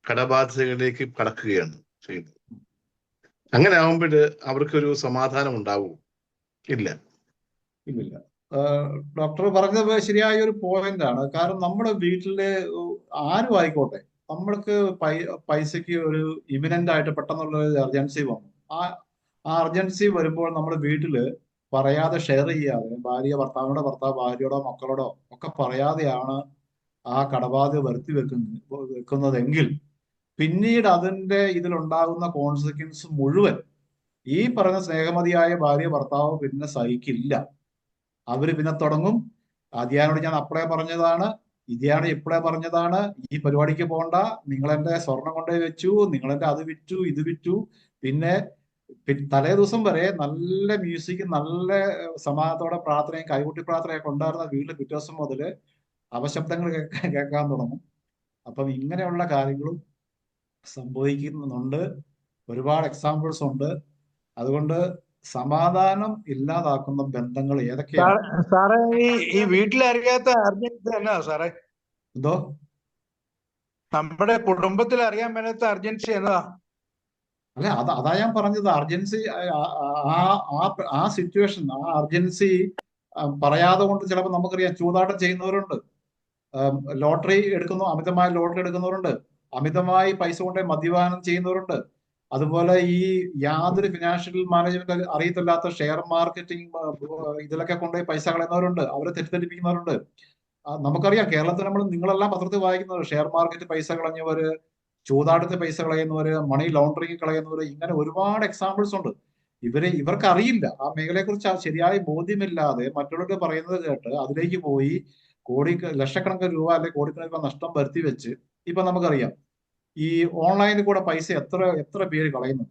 കടബാധ്യതകളിലേക്ക് കടക്കുകയാണ് ചെയ്യുന്നത്. അങ്ങനെ ആകുമ്പോൾ അവർക്കൊരു സമാധാനം ഉണ്ടാവും? ഇല്ല. ഡോക്ടർ പറഞ്ഞത് ശരിയായ ഒരു പോയിന്റ് ആണ്. കാരണം നമ്മുടെ വീട്ടില് ആരും ആയിക്കോട്ടെ, നമ്മൾക്ക് പൈസക്ക് ഒരു ഇമിനന്റ് ആയിട്ട് പെട്ടെന്നുള്ള ഒരു അർജൻസി വന്നു. ആ അർജൻസി വരുമ്പോൾ നമ്മുടെ വീട്ടില് പറയാതെ ഷെയർ ചെയ്യാതെ, ഭർത്താവ് ഭാര്യയോടോ മക്കളോടോ ഒക്കെ പറയാതെയാണ് ആ കടബാധ്യത വരുത്തി വെക്കുന്നതെങ്കിൽ പിന്നീട് അതിന്റെ ഇതിലുണ്ടാകുന്ന കോൺസിക്വൻസ് മുഴുവൻ ഈ പറഞ്ഞ സ്നേഹമതിയായ ഭാര്യ ഭർത്താവ് പിന്നെ സഹിക്കില്ല. അവര് പിന്നെ തുടങ്ങും, അതിയാനോട് ഞാൻ അപ്പളേ പറഞ്ഞതാണ്, ഇതിയാണ് ഇപ്പളേ പറഞ്ഞതാണ്, ഈ പരിപാടിക്ക് പോകണ്ട, നിങ്ങളെന്റെ സ്വർണം കൊണ്ടേ വെച്ചു, നിങ്ങളെന്റെ അത് വിറ്റു ഇത് വിറ്റു. പിന്നെ തലേ ദിവസം വരെ നല്ല മ്യൂസിക്, നല്ല സമാധാനത്തോടെ പ്രാർത്ഥനയും കൈകൊട്ടി പ്രാർത്ഥനയൊക്കെ ഉണ്ടായിരുന്ന വീട്ടിൽ പിറ്റേ ദിവസം മുതല് അപശബ്ദങ്ങൾ കേൾക്കാൻ തുടങ്ങും. അപ്പം ഇങ്ങനെയുള്ള കാര്യങ്ങളും സംഭവിക്കുന്നുണ്ട്. ഒരുപാട് എക്സാമ്പിൾസ് ഉണ്ട്. അതുകൊണ്ട് സമാധാനം ഇല്ലാതാക്കുന്ന ബന്ധങ്ങൾ ഏതൊക്കെയാണ്? സാറേ, ഈ വീട്ടിലറിയാത്ത അർജൻസി എന്നാ സാറേ? എന്തോ നമ്മുടെ കുടുംബത്തിൽ അറിയാൻ മേലാത്ത അർജൻസി എന്നതാ? അല്ലെ, അതാ ഞാൻ പറഞ്ഞത്. അർജൻസി, ആ സിറ്റുവേഷൻ, ആ അർജൻസി പറയാതെ കൊണ്ട് ചിലപ്പോൾ നമുക്കറിയാം, ചൂതാട്ടം ചെയ്യുന്നവരുണ്ട്, ലോട്ടറി എടുക്കുന്നു, അമിതമായ ലോട്ടറി എടുക്കുന്നവരുണ്ട്, അമിതമായി പൈസ കൊണ്ട് മദ്യപാനം ചെയ്യുന്നവരുണ്ട്. അതുപോലെ ഈ യാതൊരു ഫിനാൻഷ്യൽ മാനേജ്മെന്റ് അറിയത്തില്ലാത്ത ഷെയർ മാർക്കറ്റിംഗ് ഇതിലൊക്കെ കൊണ്ടുപോയി പൈസ കളയുന്നവരുണ്ട്, അവരെ തെറ്റിദ്ധരിപ്പിക്കുന്നവരുണ്ട്. നമുക്കറിയാം, കേരളത്തിൽ നിങ്ങളെല്ലാം പത്രത്തിൽ വായിക്കുന്നവർ, ഷെയർ മാർക്കറ്റ് പൈസ കളഞ്ഞവര്, ചൂതാട്ടത്തിൽ പൈസ കളയുന്നവര്, മണി ലോണ്ടറിങ് കളയുന്നവര്, ഇങ്ങനെ ഒരുപാട് എക്സാമ്പിൾസ് ഉണ്ട്. ഇവർക്ക് അറിയില്ല, ആ മേഖലയെ കുറിച്ച് ശരിയായ ബോധ്യമില്ലാതെ മറ്റുള്ളവർ പറയുന്നത് കേട്ട് അതിലേക്ക് പോയി ലക്ഷക്കണക്കിന് രൂപ അല്ലെങ്കിൽ കോടിക്കണക്കിന് രൂപ നഷ്ടം വരുത്തി വെച്ച് ഇപ്പൊ നമുക്കറിയാം ഈ ഓൺലൈനിൽ കൂടെ പൈസ എത്ര പേര് കളയുന്നു.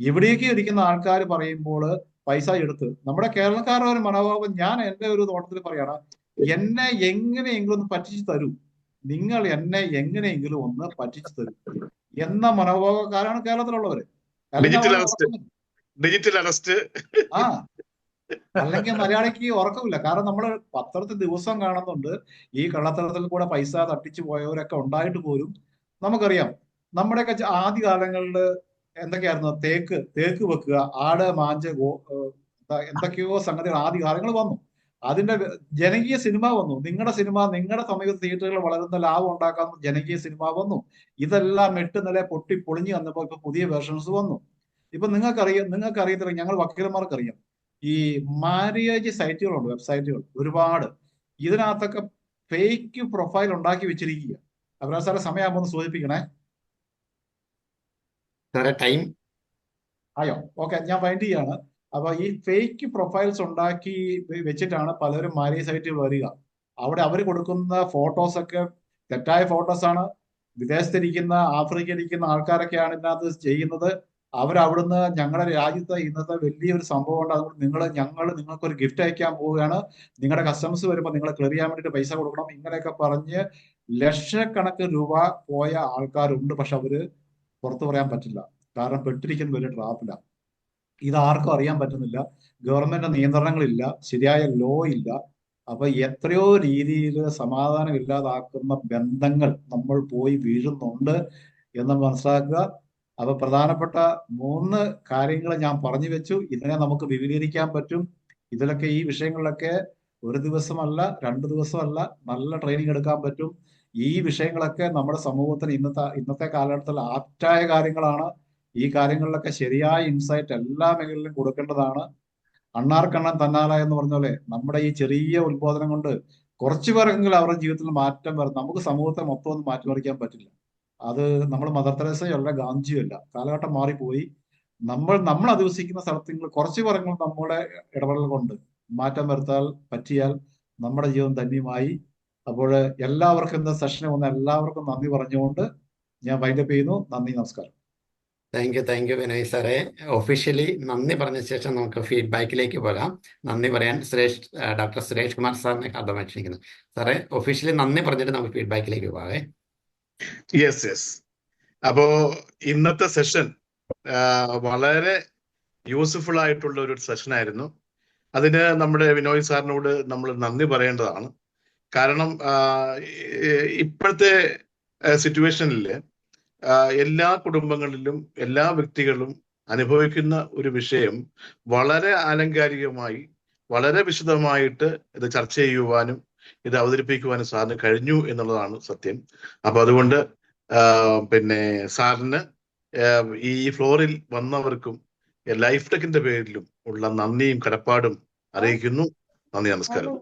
എവിടേക്ക് ഇരിക്കുന്ന ആൾക്കാർ പറയുമ്പോൾ പൈസ എടുത്ത് നമ്മുടെ കേരളക്കാരുടെ ഒരു മനോഭാവം, ഞാൻ എന്റെ ഒരു തോട്ടത്തിൽ പറയാണ്, എന്നെ എങ്ങനെയെങ്കിലും ഒന്ന് പറ്റിച്ചു തരൂ, നിങ്ങൾ എന്നെ എങ്ങനെയെങ്കിലും ഒന്ന് പറ്റിച്ചു തരൂ എന്ന മനോഭാവക്കാരാണ് കേരളത്തിലുള്ളവര്. Digital arrest. ആ, അല്ലെങ്കിൽ മലയാളിക്ക് ഉറക്കമില്ല. കാരണം നമ്മൾ പത്രത്തിൽ ദിവസം കാണുന്നുണ്ട് ഈ കള്ളത്തരത്തിൽ കൂടെ പൈസ തട്ടിച്ചു പോയവരൊക്കെ ഉണ്ടായിട്ട് പോലും നമുക്കറിയാം. നമ്മുടെയൊക്കെ ആദ്യ കാലങ്ങളിൽ എന്തൊക്കെയായിരുന്നു, തേക്ക് വെക്കുക, ആട് മാഞ്ച് എന്തൊക്കെയോ സംഗതികൾ ആദ്യ കാലങ്ങൾ വന്നു. അതിന്റെ ജനകീയ സിനിമ വന്നു. നിങ്ങളുടെ സിനിമ നിങ്ങളുടെ സമയത്ത് തിയേറ്ററുകൾ വളരുന്ന ലാഭം ഉണ്ടാക്കാൻ ജനകീയ സിനിമ വന്നു. ഇതെല്ലാം നില പൊട്ടി പൊളിഞ്ഞു വന്നപ്പോൾ ഇപ്പൊ പുതിയ വേർഷൻസ് വന്നു. ഇപ്പൊ നിങ്ങൾക്കറിയത്തില്ല, ഞങ്ങൾ വക്കീലന്മാർക്കറിയാം, ഈ മാരിയേജ് സൈറ്റുകളുണ്ട്, വെബ്സൈറ്റുകൾ ഒരുപാട്. ഇതിനകത്തൊക്കെ ഫേക്ക് പ്രൊഫൈൽ ഉണ്ടാക്കി വെച്ചിരിക്കുക. അവരാ സാറെ സമയമാകുമ്പോൾ ഒന്ന് സൂചിപ്പിക്കണേ. ടൈം ആയോ? ഓക്കെ, ഞാൻ ഫൈൻഡ് ചെയ്യാണ്. അപ്പൊ ഈ ഫേക്ക് പ്രൊഫൈൽസ് ഉണ്ടാക്കി വെച്ചിട്ടാണ് പലരും മാരിയേജ് സൈറ്റിൽ വരിക. അവിടെ അവർ കൊടുക്കുന്ന ഫോട്ടോസ് ഒക്കെ തെറ്റായ ഫോട്ടോസാണ്. വിദേശത്തിരിക്കുന്ന ആഫ്രിക്കയിലിരിക്കുന്ന ആൾക്കാരൊക്കെയാണ് ഇതിനകത്ത് ചെയ്യുന്നത്. അവരവിടുന്ന് ഞങ്ങളുടെ രാജ്യത്ത് ഇന്നത്തെ വലിയൊരു സംഭവമുണ്ട്, അതുകൊണ്ട് നിങ്ങൾക്കൊരു ഗിഫ്റ്റ് അയക്കാൻ പോവുകയാണ്, നിങ്ങളുടെ കസ്റ്റമേഴ്സ് വരുമ്പോൾ നിങ്ങൾ ക്ലിയർ ചെയ്യാൻ വേണ്ടിയിട്ട് പൈസ കൊടുക്കണം, ഇങ്ങനെയൊക്കെ പറഞ്ഞ് ലക്ഷക്കണക്കിന് രൂപ പോയ ആൾക്കാരുണ്ട്. പക്ഷെ അവര് പുറത്തു പറയാൻ പറ്റില്ല, കാരണം പെട്ടിരിക്കുന്ന വലിയ ട്രാപ്പിലാണ്. ഇതാർക്കും അറിയാൻ പറ്റുന്നില്ല. ഗവൺമെന്റ് നിയന്ത്രണങ്ങളില്ല, ശരിയായ ലോ ഇല്ല. അപ്പൊ എത്രയോ രീതിയിൽ സമാധാനം ഇല്ലാതാക്കുന്ന ബന്ധങ്ങൾ നമ്മൾ പോയി വീഴുന്നുണ്ട് എന്ന് മനസ്സിലാക്കുക. അപ്പൊ പ്രധാനപ്പെട്ട 3 കാര്യങ്ങൾ ഞാൻ പറഞ്ഞു വെച്ചു. ഇതിനെ നമുക്ക് വിപുലീകരിക്കാൻ പറ്റും. ഇതിലൊക്കെ ഈ വിഷയങ്ങളിലൊക്കെ ഒരു ദിവസമല്ല 2 ദിവസമല്ല നല്ല ട്രെയിനിങ് എടുക്കാൻ പറ്റും. ഈ വിഷയങ്ങളൊക്കെ നമ്മുടെ സമൂഹത്തിന് ഇന്നത്തെ കാലഘട്ടത്തിൽ ആപ്റ്റായ കാര്യങ്ങളാണ്. ഈ കാര്യങ്ങളിലൊക്കെ ശരിയായ ഇൻസൈറ്റ് എല്ലാ മേഖലയിലും കൊടുക്കേണ്ടതാണ്. അണ്ണാർക്കണ്ണൻ തന്നാല എന്ന് പറഞ്ഞ പോലെ നമ്മുടെ ഈ ചെറിയ ഉത്ബോധനം കൊണ്ട് കുറച്ചു പേരെങ്കിലും അവരുടെ ജീവിതത്തിൽ മാറ്റം വരും. നമുക്ക് സമൂഹത്തെ മൊത്തം ഒന്നും മാറ്റിമറിക്കാൻ പറ്റില്ല. അത് നമ്മൾ മദർ തെരേസയോ അല്ല, ഗാന്ധിയോ അല്ല. കാലഘട്ടം മാറിപ്പോയി. നമ്മൾ അധിവസിക്കുന്ന സ്ഥലത്ത് കുറച്ചു പേരെങ്കിലും നമ്മുടെ ഇടപെടൽ കൊണ്ട് മാറ്റം വരുത്താൻ പറ്റിയാൽ നമ്മുടെ ജീവിതം ധന്യമായി. അപ്പോൾ എല്ലാവർക്കും ഇന്ന് സെഷന് വന്ന എല്ലാവർക്കും നന്ദി പറഞ്ഞുകൊണ്ട് ഞാൻ വൈൻഡപ്പ് ചെയ്യുന്നു. നന്ദി, നമസ്കാരം. താങ്ക് യു വിനോയ് സാറേ. ഒഫീഷ്യലി നന്ദി പറഞ്ഞ ശേഷം നമുക്ക് ഫീഡ്ബാക്കിലേക്ക് പോകാം. നന്ദി പറയാൻ ഡോക്ടർ സുരേഷ് കുമാർ സാറിനെ ആദ്യമായി ക്ഷണിക്കുന്നു. സാറേ, ഒഫീഷ്യലി നന്ദി പറഞ്ഞിട്ട് നമുക്ക് ഫീഡ്ബാക്കിലേക്ക് പോകാവേ. യെസ്. അപ്പോ ഇന്നത്തെ സെഷൻ വളരെ യൂസ്ഫുൾ ആയിട്ടുള്ള ഒരു സെഷൻ ആയിരുന്നു. അതിന് നമ്മുടെ വിനോയ് സാറിനോട് നമ്മൾ നന്ദി പറയേണ്ടതാണ്. കാരണം ഇപ്പോഴത്തെ സിറ്റുവേഷനിൽ എല്ലാ കുടുംബങ്ങളിലും എല്ലാ വ്യക്തികളും അനുഭവിക്കുന്ന ഒരു വിഷയം വളരെ ആലങ്കാരികമായി വളരെ വിശദമായിട്ട് ഇത് ചർച്ച ചെയ്യുവാനും ഇത് അവതരിപ്പിക്കുവാനും സാറിന് കഴിഞ്ഞു എന്നുള്ളതാണ് സത്യം. അപ്പൊ അതുകൊണ്ട് സാറിന് ഈ ഫ്ലോറിൽ വന്നവർക്കും ലൈഫ് ടെക്കിന്റെ പേരിലും ഉള്ള നന്ദിയും കടപ്പാടും അറിയിക്കുന്നു. നന്ദി, നമസ്കാരം.